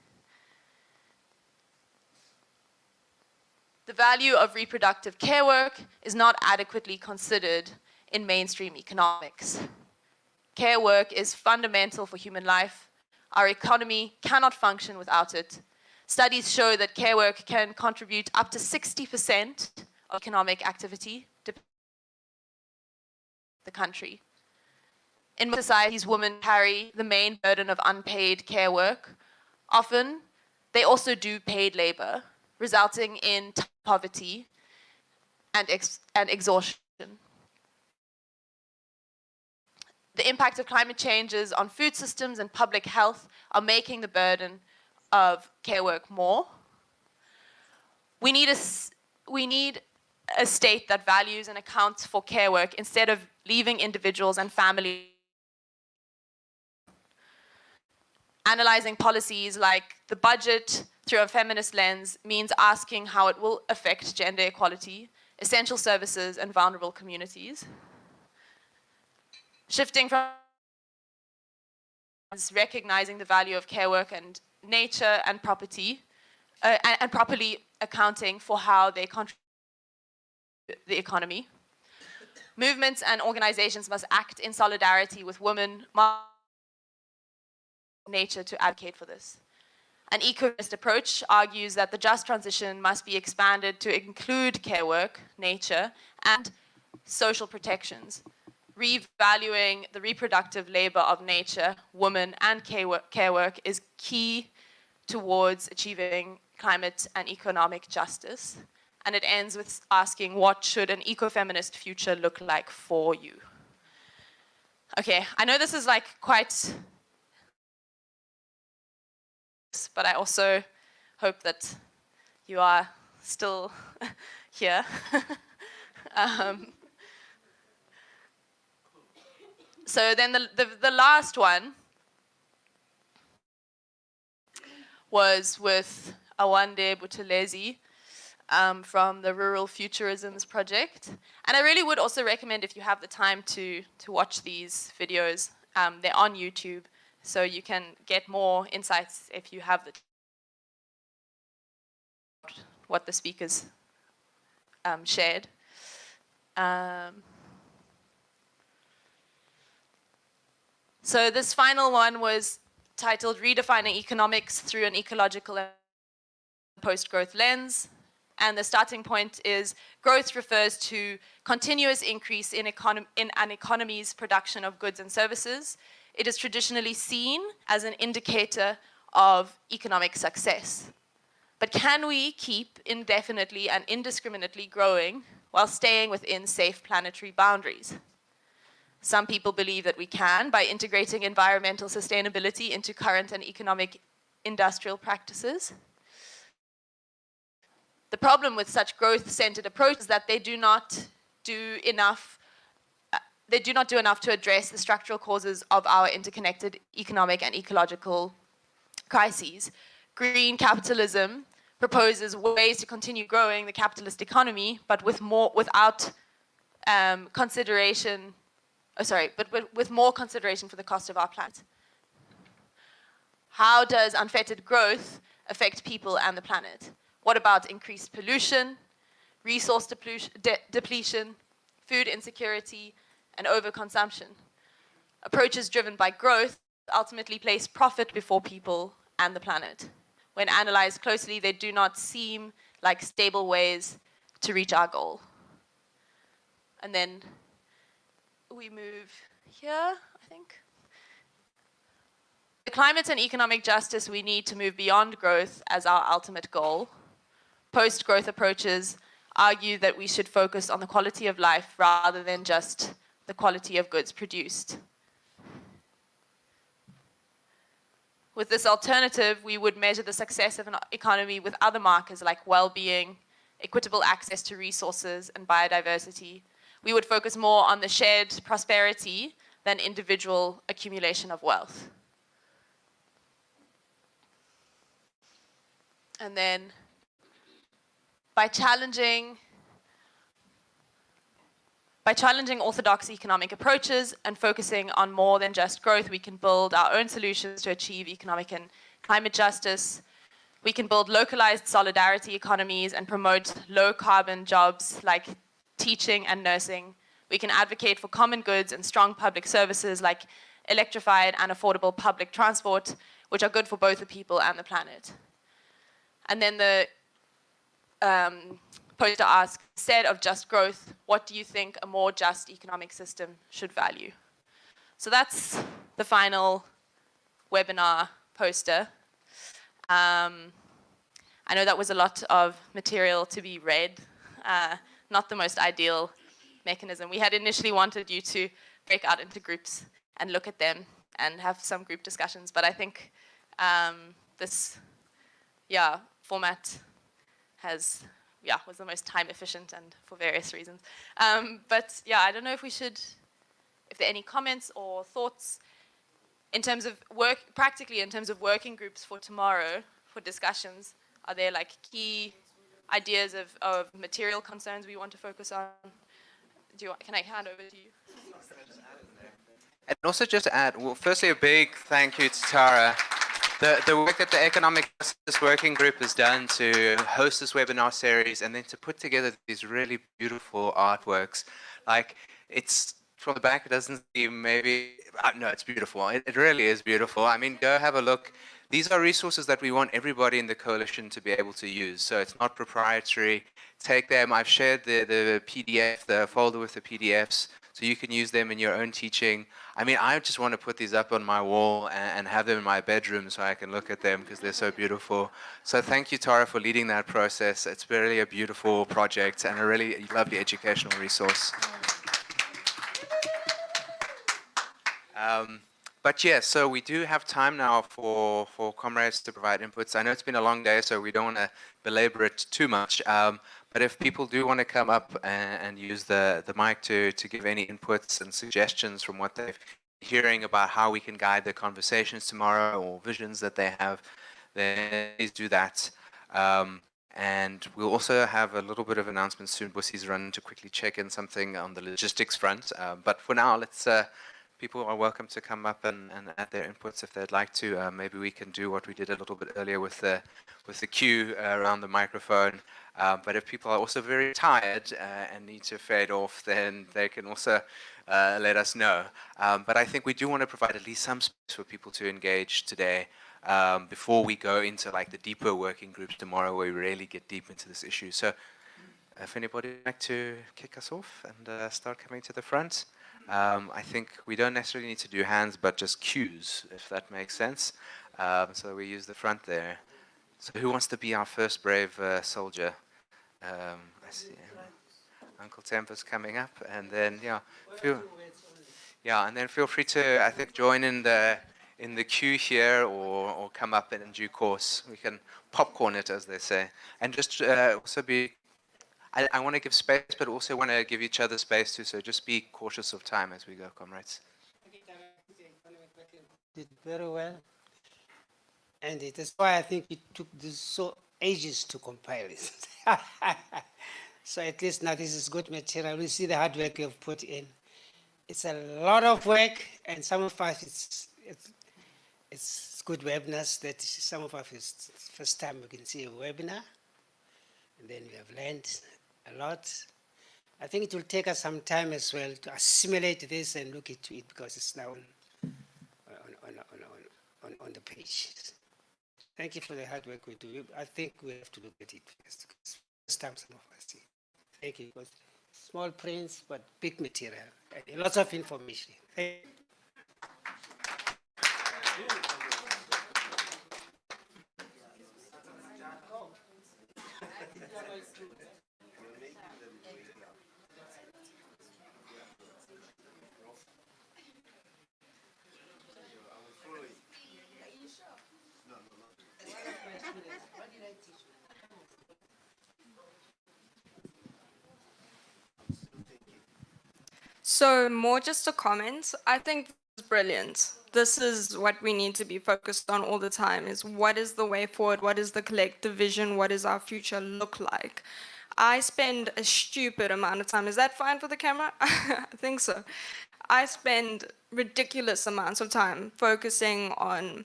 The value of reproductive care work is not adequately considered in mainstream economics. Care work is fundamental for human life. Our economy cannot function without it. Studies show that care work can contribute up to 60% of economic activity to the country. In most societies, women carry the main burden of unpaid care work. Often, they also do paid labor, resulting in poverty and exhaustion. The impact of climate changes on food systems and public health are making the burden of care work more. We need a state that values and accounts for care work instead of leaving individuals and families. Analyzing policies like the budget through a feminist lens means asking how it will affect gender equality, essential services, and vulnerable communities. Shifting from recognizing the value of care work and nature and property, and properly accounting for how they contribute to the economy. Movements and organizations must act in solidarity with women, nature to advocate for this. An eco-feminist approach argues that the just transition must be expanded to include care work, nature, and social protections. Revaluing the reproductive labor of nature, women, and care work is key towards achieving climate and economic justice. And it ends with asking, what should an eco-feminist future look like for you? Okay, I know this is like quite, but I also hope that you are still here. So then the last one was with Awande Buthelezi from the Rural Futurisms Project. And I really would also recommend, if you have the time to watch these videos, they're on YouTube, so you can get more insights if you have what the speakers shared. So this final one was titled Redefining Economics Through an Ecological and Post-Growth Lens. And the starting point is growth refers to continuous increase in an economy's production of goods and services. It is traditionally seen as an indicator of economic success. But can we keep indefinitely and indiscriminately growing while staying within safe planetary boundaries? Some people believe that we can by integrating environmental sustainability into current and economic industrial practices. The problem with such growth-centered approaches is that they do not do enough to address the structural causes of our interconnected economic and ecological crises. Green capitalism proposes ways to continue growing the capitalist economy, but with more consideration for the cost of our planet. How does unfettered growth affect people and the planet? What about increased pollution, resource depletion, food insecurity, and overconsumption? Approaches driven by growth ultimately place profit before people and the planet. When analyzed closely, they do not seem like stable ways to reach our goal. And then we move here, I think. The climate and economic justice, we need to move beyond growth as our ultimate goal. Post-growth approaches argue that we should focus on the quality of life rather than just the quality of goods produced. With this alternative, we would measure the success of an economy with other markers like well-being, equitable access to resources, and biodiversity. We would focus more on the shared prosperity than individual accumulation of wealth. And then by challenging orthodox economic approaches and focusing on more than just growth, we can build our own solutions to achieve economic and climate justice. We can build localized solidarity economies and promote low-carbon jobs like teaching and nursing. We can advocate for common goods and strong public services like electrified and affordable public transport, which are good for both the people and the planet. And then the poster asks, instead of just growth, what do you think a more just economic system should value? So that's the final webinar poster. I know that was a lot of material to be read, not the most ideal mechanism. We had initially wanted you to break out into groups and look at them and have some group discussions, but I think this format was the most time efficient and for various reasons. But yeah, I don't know if there are any comments or thoughts in terms of practically in terms of working groups for tomorrow, for discussions. Are there like key ideas of material concerns we want to focus on? Can I hand over to you? And also just to add, well, firstly, a big thank you to Tara. The work that the Economic Justice Working Group has done to host this webinar series and then to put together these really beautiful artworks. Like, it's, from the back, it doesn't seem maybe, no, it's beautiful. It really is beautiful. I mean, go have a look. These are resources that we want everybody in the coalition to be able to use. So it's not proprietary. Take them. I've shared the PDF, the folder with the PDFs, so you can use them in your own teaching. I mean, I just want to put these up on my wall and have them in my bedroom so I can look at them because they're so beautiful. So thank you, Tara, for leading that process. It's really a beautiful project and a really lovely educational resource. But yes, so we do have time now for comrades to provide inputs. I know it's been a long day, so we don't want to belabor it too much. But if people do want to come up and use the mic to give any inputs and suggestions from what they're hearing about how we can guide their conversations tomorrow or visions that they have, then please do that. And we'll also have a little bit of announcements soon. Bussi's run to quickly check in something on the logistics front. But for now, let's... people are welcome to come up and add their inputs if they'd like to. Maybe we can do what we did a little bit earlier with the queue around the microphone. But if people are also very tired and need to fade off, then they can also let us know. But I think we do want to provide at least some space for people to engage today before we go into like the deeper working groups tomorrow where we really get deep into this issue. So if anybody would like to kick us off and start coming to the front. I think we don't necessarily need to do hands, but just cues, if that makes sense. So we use the front there. So who wants to be our first brave soldier? I see Uncle Tempo's coming up, and then feel free to, I think, join in the queue here, or come up in due course. We can popcorn it, as they say, and just also be. I want to give space, but also want to give each other space too, so just be cautious of time as we go, comrades. Did very well. And it is why I think it took this so ages to compile it. So at least now this is good material. We see the hard work you've put in. It's a lot of work, and some of us, it's it's good webinars that some of us, it's first time we can see a webinar. And then we have learned a lot. I think it will take us some time as well to assimilate this and look into it because it's now on the page. Thank you for the hard work we do. I think we have to look at it first. First time some of us see. Thank you. It was small prints, but big material. And lots of information. Thank you. So more just a comment. I think this is brilliant. This is what we need to be focused on all the time is what is the way forward? What is the collective vision? What does our future look like? I spend a stupid amount of time. Is that fine for the camera? I think so. I spend ridiculous amounts of time focusing on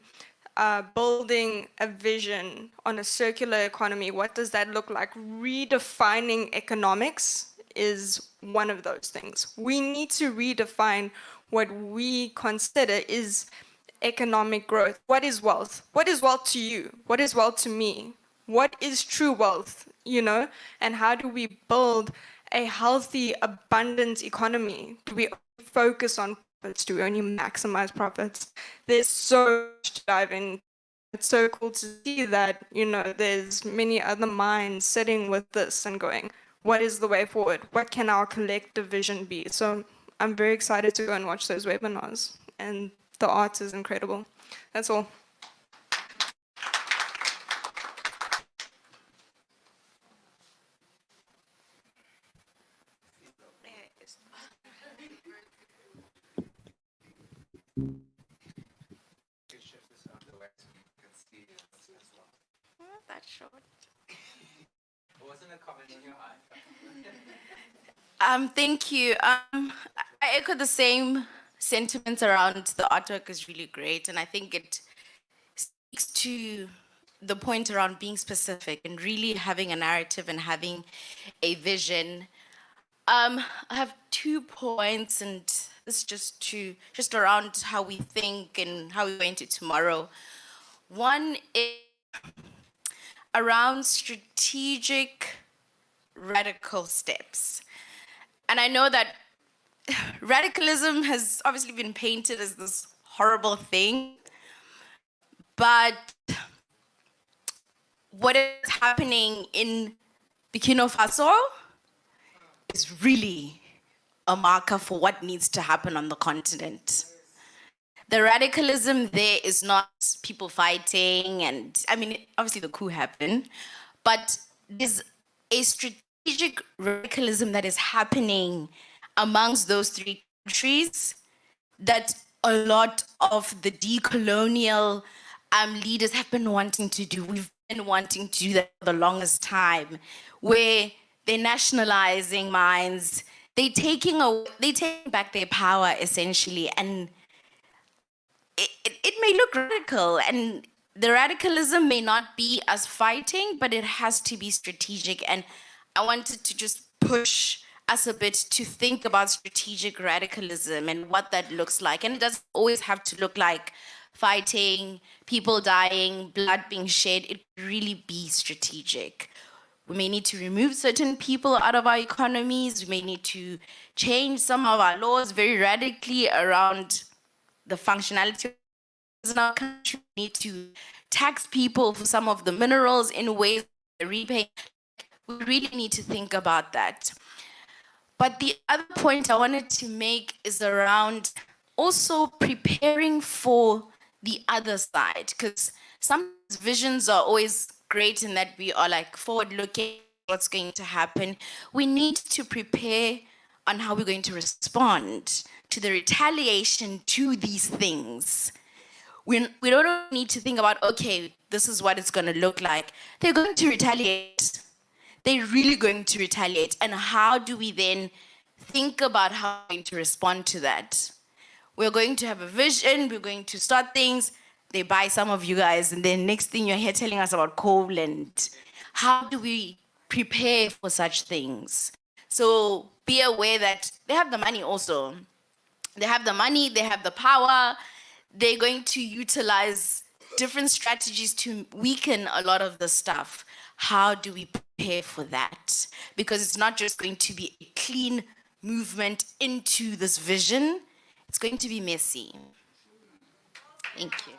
building a vision on a circular economy. What does that look like? Redefining economics is one of those things. We need to redefine what we consider is economic growth. What is wealth? What is wealth to you? What is wealth to me? What is true wealth, you know? And how do we build a healthy, abundant economy? Do we focus on profits? Do we only maximize profits? There's so much to dive in. It's so cool to see that, you know, there's many other minds sitting with this and going, what is the way forward? What can our collective vision be? So I'm very excited to go and watch those webinars. And the art is incredible. That's all. That's short. Wasn't a comment in your eye. Thank you. I echo the same sentiments around the artwork is really great, and I think it speaks to the point around being specific and really having a narrative and having a vision. I have 2 points, and this is just around how we think and how we go into tomorrow. One is around strategic radical steps. And I know that radicalism has obviously been painted as this horrible thing, but what is happening in Burkina Faso is really a marker for what needs to happen on the continent. The radicalism there is not people fighting, and I mean, obviously the coup happened, but there's a strategic radicalism that is happening amongst those 3 countries that a lot of the decolonial leaders have been wanting to do. We've been wanting to do that for the longest time, where they're nationalizing mines, they're taking back their power essentially, and it may look radical, and the radicalism may not be us fighting, but it has to be strategic. And I wanted to just push us a bit to think about strategic radicalism and what that looks like. And it doesn't always have to look like fighting, people dying, blood being shed. It really be strategic. We may need to remove certain people out of our economies. We may need to change some of our laws very radically around the functionality in our country. We need to tax people for some of the minerals in ways they're repaying. We really need to think about that. But the other point I wanted to make is around also preparing for the other side, because some visions are always great in that we are like forward-looking, what's going to happen. We need to prepare on how we're going to respond to the retaliation to these things. We don't need to think about, okay, this is what it's going to look like. They're going to retaliate. They're really going to retaliate. And how do we then think about how we're going to respond to that? We're going to have a vision, we're going to start things, they buy some of you guys, and then next thing you're here telling us about coal, and how do we prepare for such things? So be aware that they have the money also. They have the money, they have the power, they're going to utilize different strategies to weaken a lot of the stuff. How do we prepare for that? Because it's not just going to be a clean movement into this vision, it's going to be messy. Thank you.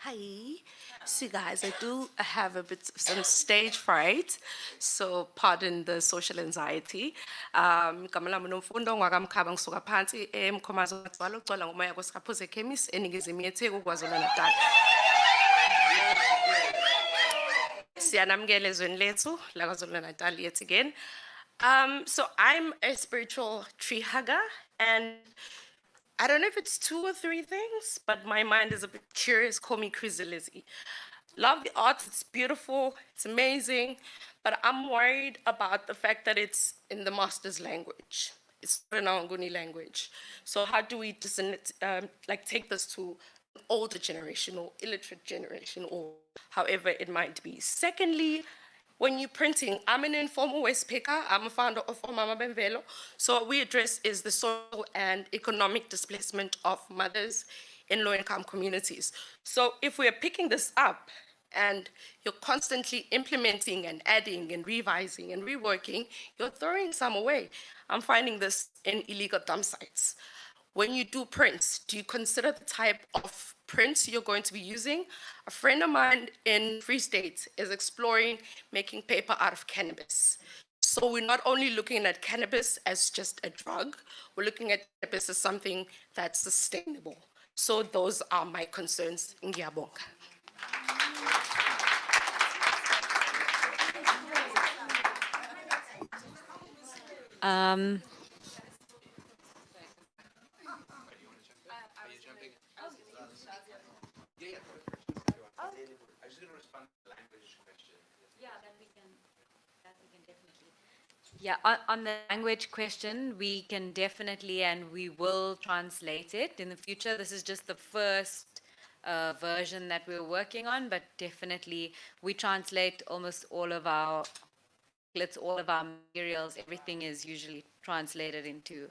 Hi. So guys, I do have a bit of some stage fright, so pardon the social anxiety. Igama lami uNomfundo ngwakamkhaba ngisuka phansi eMkhomazi ngagcwala ucwala ngomoya kwesikaphuze ekhemisi eningizimu yeTheku KwaZulu Natal. Siyanamukela ezweni lethu la KwaZulu Natal yet again. So I'm a spiritual tree hugger, and I don't know if it's 2 or 3 things, but my mind is a bit curious. Call me Crazy Lizzie. Love the art, it's beautiful, it's amazing, but I'm worried about the fact that it's in the master's language. It's not an Anguni language. So how do we take this to an older generation or illiterate generation, or however it might be? Secondly, when you're printing, I'm an informal waste picker. I'm a founder of Omama Benvelo. So what we address is the social and economic displacement of mothers in low-income communities. So if we're picking this up and you're constantly implementing and adding and revising and reworking, you're throwing some away. I'm finding this in illegal dump sites. When you do prints, do you consider the type of prints you're going to be using? A friend of mine in Free State is exploring making paper out of cannabis. So we're not only looking at cannabis as just a drug, we're looking at cannabis as something that's sustainable. So those are my concerns. Ngiyabonga. Yeah, on the language question, we can definitely and we will translate it in the future. This is just the first version that we're working on, but definitely we translate almost all of our materials. Everything is usually translated into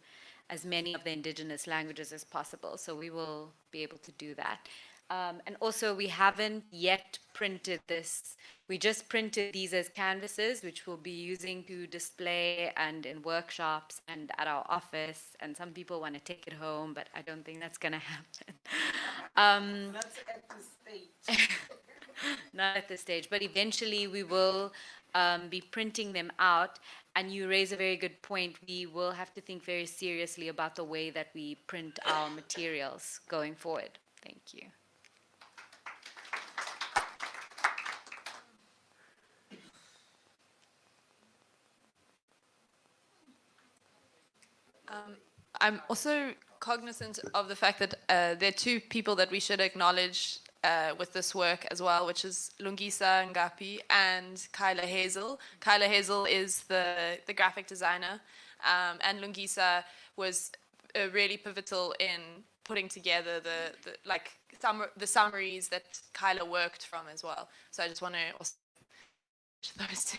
as many of the indigenous languages as possible. So we will be able to do that. And also, we haven't yet printed this. We just printed these as canvases, which we'll be using to display and in workshops and at our office. And some people want to take it home, but I don't think that's going to happen. That's at this stage. Not at this stage, but eventually we will be printing them out. And you raise a very good point. We will have to think very seriously about the way that we print our materials going forward. Thank you. I'm also cognizant of the fact that there are 2 people that we should acknowledge with this work as well, which is Lungisa Ngapi and Kyla Hazel. Kyla Hazel is the graphic designer, and Lungisa was really pivotal in putting together the summaries that Kyla worked from as well. So I just want to also those 2.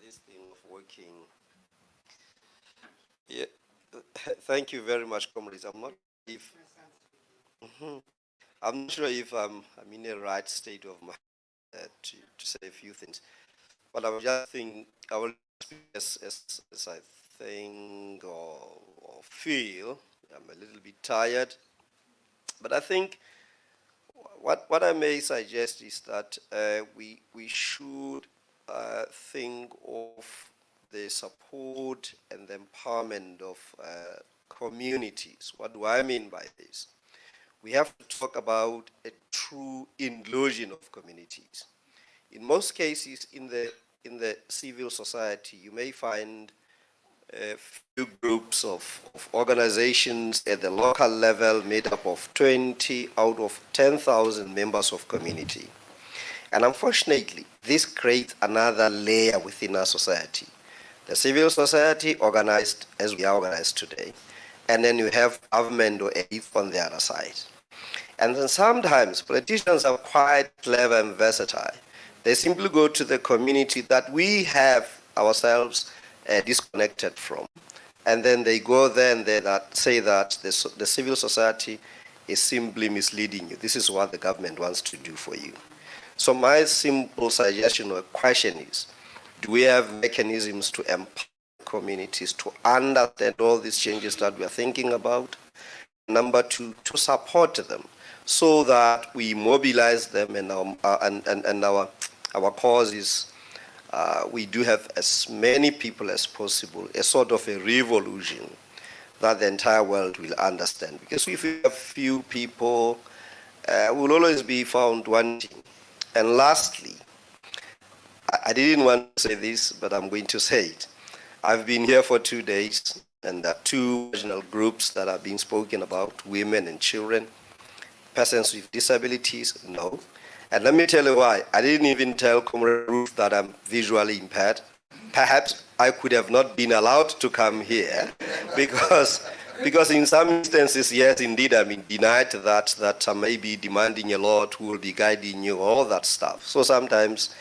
This thing of working. Yeah, thank you very much, comrades. I'm not I'm not sure if I'm in the right state of mind to say a few things, but I was just thinking I will speak as I think or feel. I'm a little bit tired, but I think what I may suggest is that we should think of the support and the empowerment of communities. What do I mean by this? We have to talk about a true inclusion of communities. In most cases, in the civil society, you may find a few groups of organizations at the local level made up of 20 out of 10,000 members of community. And unfortunately, this creates another layer within our society. The civil society organized as we are organized today, and then you have government or elite on the other side. And then sometimes politicians are quite clever and versatile. They simply go to the community that we have ourselves disconnected from. And then they go there and they say that the civil society is simply misleading you. This is what the government wants to do for you. So my simple suggestion or question is, do we have mechanisms to empower communities to understand all these changes that we are thinking about? Number two, to support them so that we mobilize them and our causes. We do have as many people as possible, a sort of a revolution that the entire world will understand. Because if we have few people, we'll always be found wanting. And lastly, I didn't want to say this, but I'm going to say it. I've been here for 2 days, and there are two marginal groups that are being spoken about, women and children. Persons with disabilities, no. And let me tell you why. I didn't even tell Comrade Ruth that I'm visually impaired. Perhaps I could have not been allowed to come here because in some instances, yes, indeed, I mean, denied that I may be demanding a lot who will be guiding you, all that stuff. So sometimes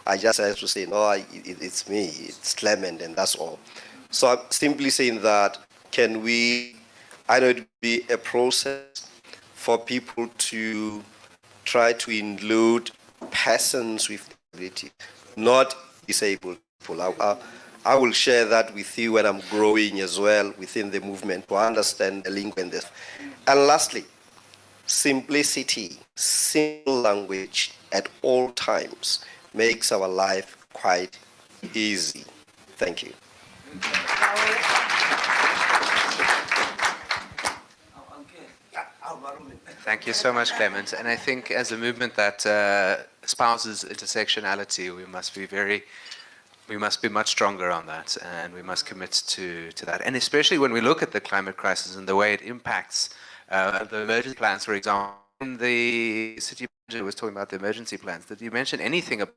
I just have to say, no, it's me, it's Clement, and that's all. So I'm simply saying that, can we, I know it would be a process for people to try to include persons with disability, not disabled people. I will share that with you when I'm growing as well within the movement to understand the link in this. And lastly, simplicity, simple language at all times makes our life quite easy. Thank you. Thank you so much, Clement. And I think as a movement that espouses intersectionality, we must be much stronger on that, and we must commit to that. And especially when we look at the climate crisis and the way it impacts the emergency plans, for example, in the city manager was talking about the emergency plans. Did you mention anything about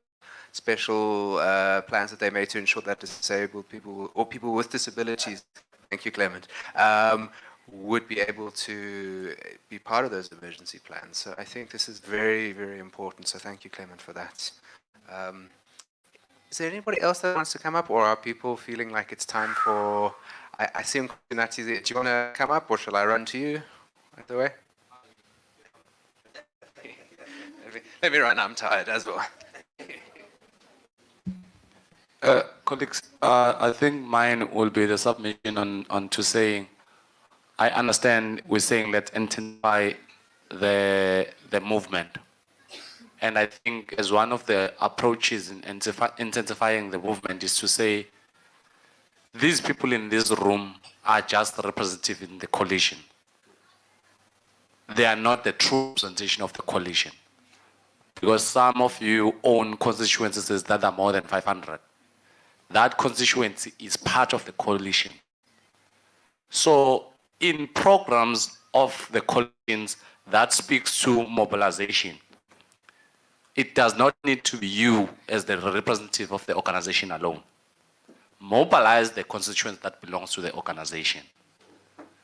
special plans that they made to ensure that disabled people or people with disabilities, thank you, Clement, would be able to be part of those emergency plans? So I think this is very, very important. So thank you, Clement, for that. Is there anybody else that wants to come up, or are people feeling like it's time for... I see Nati, do you want to come up, or shall I run to you right the way? Let me run, I'm tired as well. Colleagues, I think mine will be the submission on to saying, I understand we're saying let's intensify the movement. And I think as one of the approaches in intensifying the movement is to say, these people in this room are just representative in the coalition. They are not the true representation of the coalition. Because some of you own constituencies that are more than 500. That constituency is part of the coalition. So in programs of the coalitions that speaks to mobilization, it does not need to be you as the representative of the organization alone. Mobilize the constituents that belongs to the organization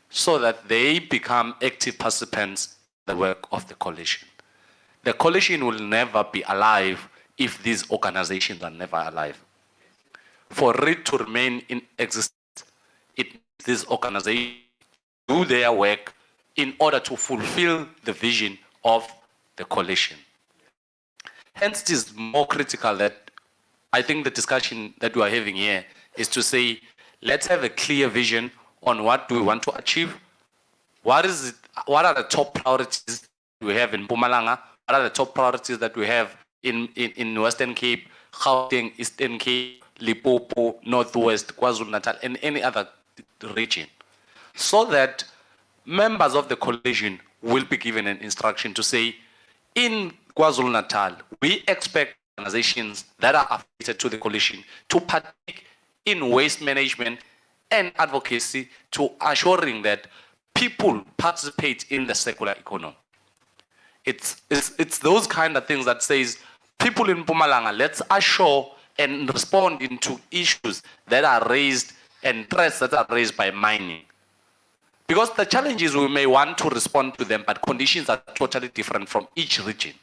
so that they become active participants in the work of the coalition. The coalition will never be alive if these organizations are never alive. For it to remain in existence, these organizations do their work in order to fulfill the vision of the coalition. Hence, it is more critical that I think the discussion that we are having here is to say, let's have a clear vision on what do we want to achieve. What are the top priorities we have in Mpumalanga? What are the top priorities that we have in Western Cape, Gauteng, Eastern Cape, Limpopo, Northwest, KwaZulu-Natal, and any other region? So that members of the coalition will be given an instruction to say, in KwaZulu-Natal, we expect organizations that are affiliated to the coalition to partake in waste management and advocacy to assuring that people participate in the circular economy. It's those kind of things that says, people in Mpumalanga, let's assure and respond into issues that are raised and threats that are raised by mining. Because the challenges, we may want to respond to them, but conditions are totally different from each region.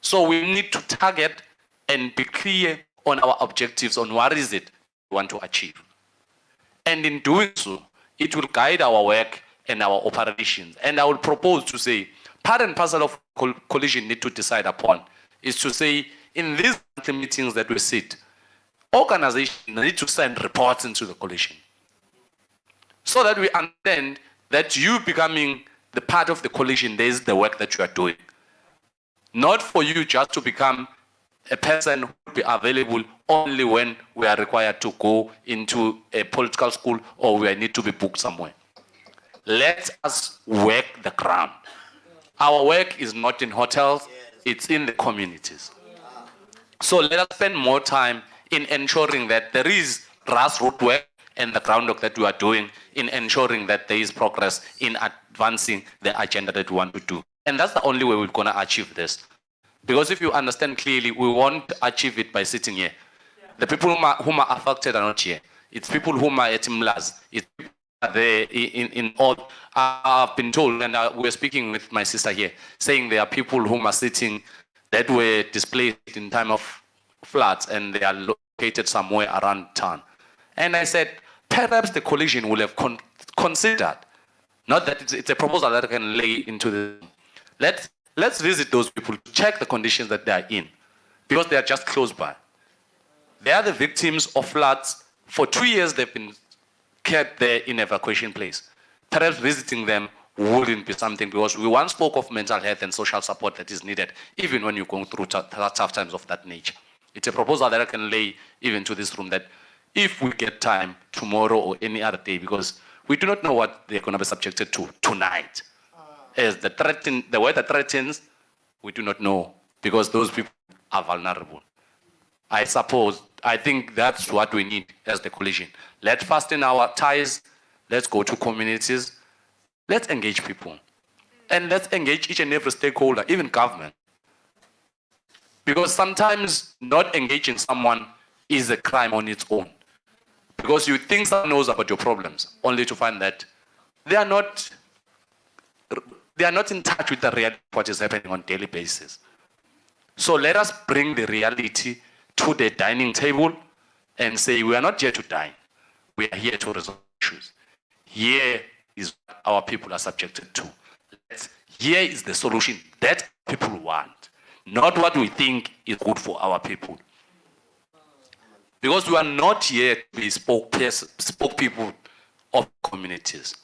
So we need to target and be clear on our objectives, on what is it we want to achieve. And in doing so, it will guide our work and our operations. And I will propose to say, part and parcel of coalition need to decide upon is to say, in these monthly meetings that we sit, organizations need to send reports into the coalition, so that we understand that you becoming the part of the coalition, there is the work that you are doing. Not for you just to become a person who will be available only when we are required to go into a political school or we need to be booked somewhere. Let us work the ground. Our work is not in hotels, it's in the communities. So let us spend more time in ensuring that there is grassroots work and the groundwork that we are doing in ensuring that there is progress in advancing the agenda that we want to do. And that's the only way we're going to achieve this. Because if you understand clearly, we won't achieve it by sitting here. Yeah. The people whom are affected are not here. It's people whom are at Mlas. It's people who are there in all. I've been told, and we're speaking with my sister here, saying there are people whom are sitting that were displaced in time of floods and they are located somewhere around town. And I said, perhaps the coalition will have considered, not that it's a proposal that I can lay into the, let's visit those people to check the conditions that they are in, because they are just close by. They are the victims of floods. For 2 years, they've been kept there in evacuation place. Perhaps visiting them wouldn't be something, because we once spoke of mental health and social support that is needed, even when you're going through tough times of that nature. It's a proposal that I can lay even to this room, that if we get time tomorrow or any other day, because we do not know what they're going to be subjected to tonight. As the weather threatens, we do not know, because those people are vulnerable. I think that's what we need as the coalition. Let's fasten our ties, let's go to communities, let's engage people. And let's engage each and every stakeholder, even government. Because sometimes not engaging someone is a crime on its own. Because you think someone knows about your problems, only to find that they are not in touch with the reality of what is happening on a daily basis. So let us bring the reality to the dining table and say, we are not here to dine. We are here to resolve issues. Here is what our people are subjected to. Here is the solution that people want, not what we think is good for our people. Because we are not here to be spokespeople of communities,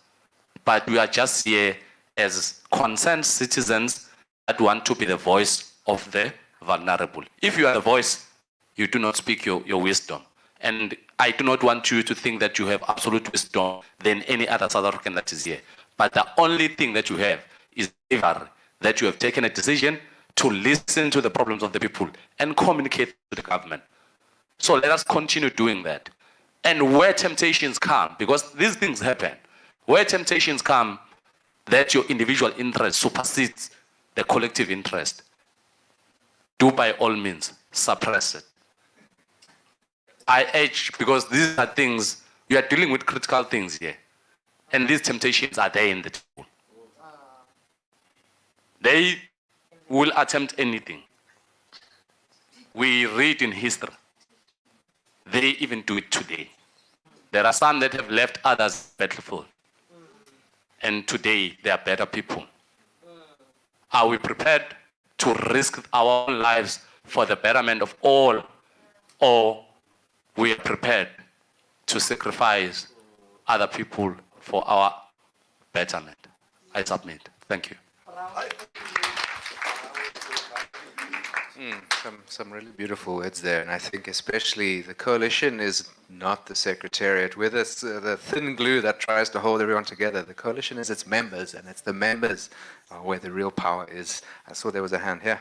but we are just here as concerned citizens that want to be the voice of the vulnerable. If you are the voice, you do not speak your wisdom. And I do not want you to think that you have absolute wisdom than any other South African that is here. But the only thing that you have is that you have taken a decision to listen to the problems of the people and communicate to the government. So let us continue doing that. And where temptations come, because these things happen, where temptations come that your individual interest supersedes the collective interest, do by all means suppress it. I urge, because these are things, you are dealing with critical things here. And these temptations are there in the table. They will attempt anything. We read in history. They even do it today. There are some that have left others battlefield. And today they are better people. Are we prepared to risk our own lives for the betterment of all, or we are prepared to sacrifice other people for our betterment. I submit. Thank you. Some really beautiful words there, and I think especially the coalition is not the secretariat. We're the thin glue that tries to hold everyone together. The coalition is its members, and it's the members where the real power is. I saw there was a hand here.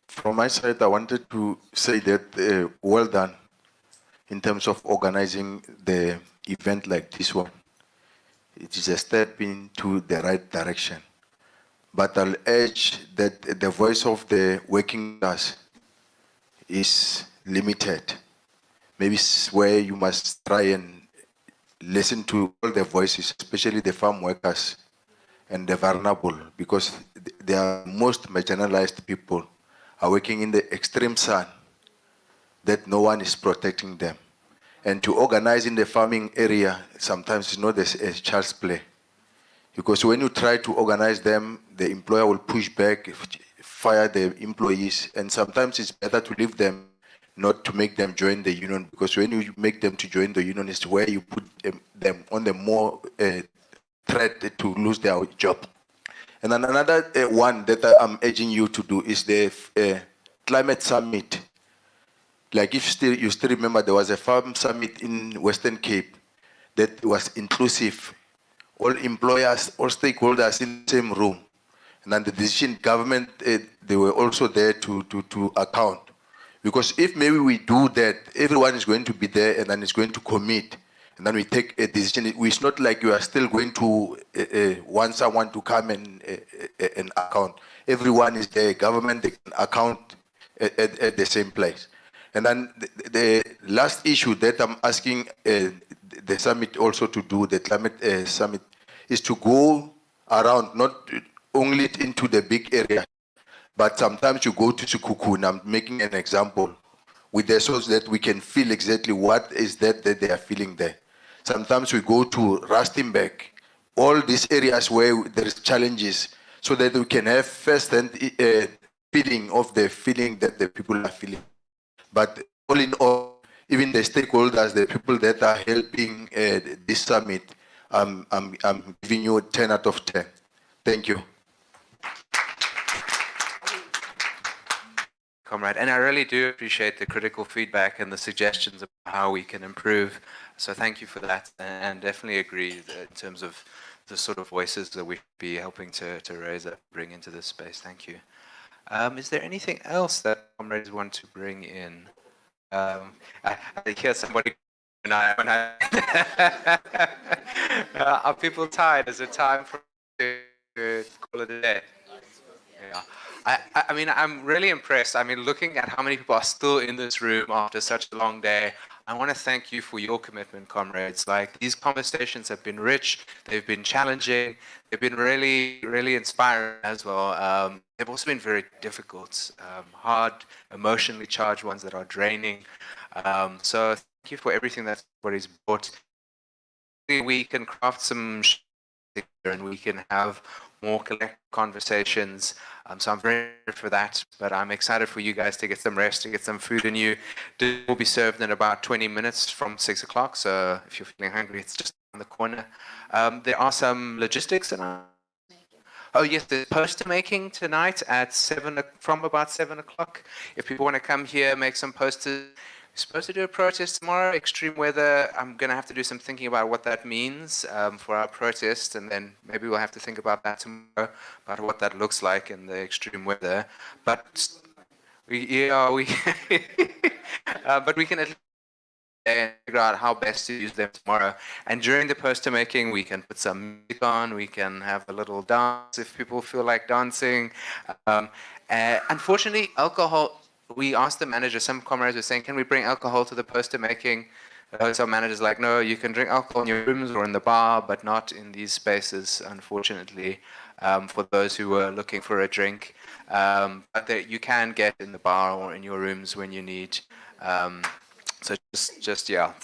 From my side, I wanted to say that well done in terms of organizing the event like this one. It is a step into the right direction. But I'll urge that the voice of the working class is limited. Maybe it's where you must try and listen to all the voices, especially the farm workers and the vulnerable, because they are most marginalized people, are working in the extreme sun, that no one is protecting them. And to organize in the farming area, sometimes it's not a child's play. Because when you try to organize them, the employer will push back, fire the employees, and sometimes it's better to leave them, not to make them join the union, because when you make them to join the union, it's where you put them on the more threat to lose their job. And then another one that I'm urging you to do is the climate summit. Like if you still remember, there was a farm summit in Western Cape that was inclusive. All employers, all stakeholders in the same room. And then the decision government, they were also there to account. Because if maybe we do that, everyone is going to be there and then it's going to commit. And then we take a decision. It's not like you are still going to want someone to come and account. Everyone is there, government, they can account at the same place. And then the last issue that I'm asking the summit also to do, the climate summit, is to go around, not only into the big area, but sometimes you go to Sukuku, and I'm making an example, with the so that we can feel exactly what is that they are feeling there. Sometimes we go to Rustenburg, all these areas where there is challenges, so that we can have first-hand feeling of the feeling that the people are feeling. But all in all, even the stakeholders, the people that are helping this summit, I'm giving you a 10 out of 10. Thank you. Comrade, and I really do appreciate the critical feedback and the suggestions of how we can improve. So thank you for that, and definitely agree that in terms of the sort of voices that we'd be helping to raise up, bring into this space. Thank you. Is there anything else that comrades want to bring in? I hear somebody are people tired? Is it time for to call it a day? Yeah. I mean, I'm really impressed. I mean, looking at how many people are still in this room after such a long day, I want to thank you for your commitment, comrades. Like, these conversations have been rich, they've been challenging, they've been really, really inspiring as well. They've also been very difficult, hard, emotionally charged ones that are draining. So thank you for everything that everybody's brought. We can craft some and we can have more collective conversations. So I'm very excited for that, but I'm excited for you guys to get some rest, to get some food in you. Dinner will be served in about 20 minutes from 6 o'clock, so if you're feeling hungry, it's just around the corner. There are some logistics. Oh yes, there's poster making tonight at from about 7 o'clock. If people want to come here, make some posters. We're supposed to do a protest tomorrow, extreme weather. I'm going to have to do some thinking about what that means for our protest, and then maybe we'll have to think about that tomorrow, about what that looks like in the extreme weather. But but we can at least figure out how best to use them tomorrow. And during the poster making, we can put some music on, we can have a little dance if people feel like dancing. Unfortunately, alcohol, we asked the manager, some comrades were saying, can we bring alcohol to the poster making? Some managers like, no, you can drink alcohol in your rooms or in the bar, but not in these spaces, unfortunately, for those who were looking for a drink. But you can get in the bar or in your rooms when you need. So just yeah,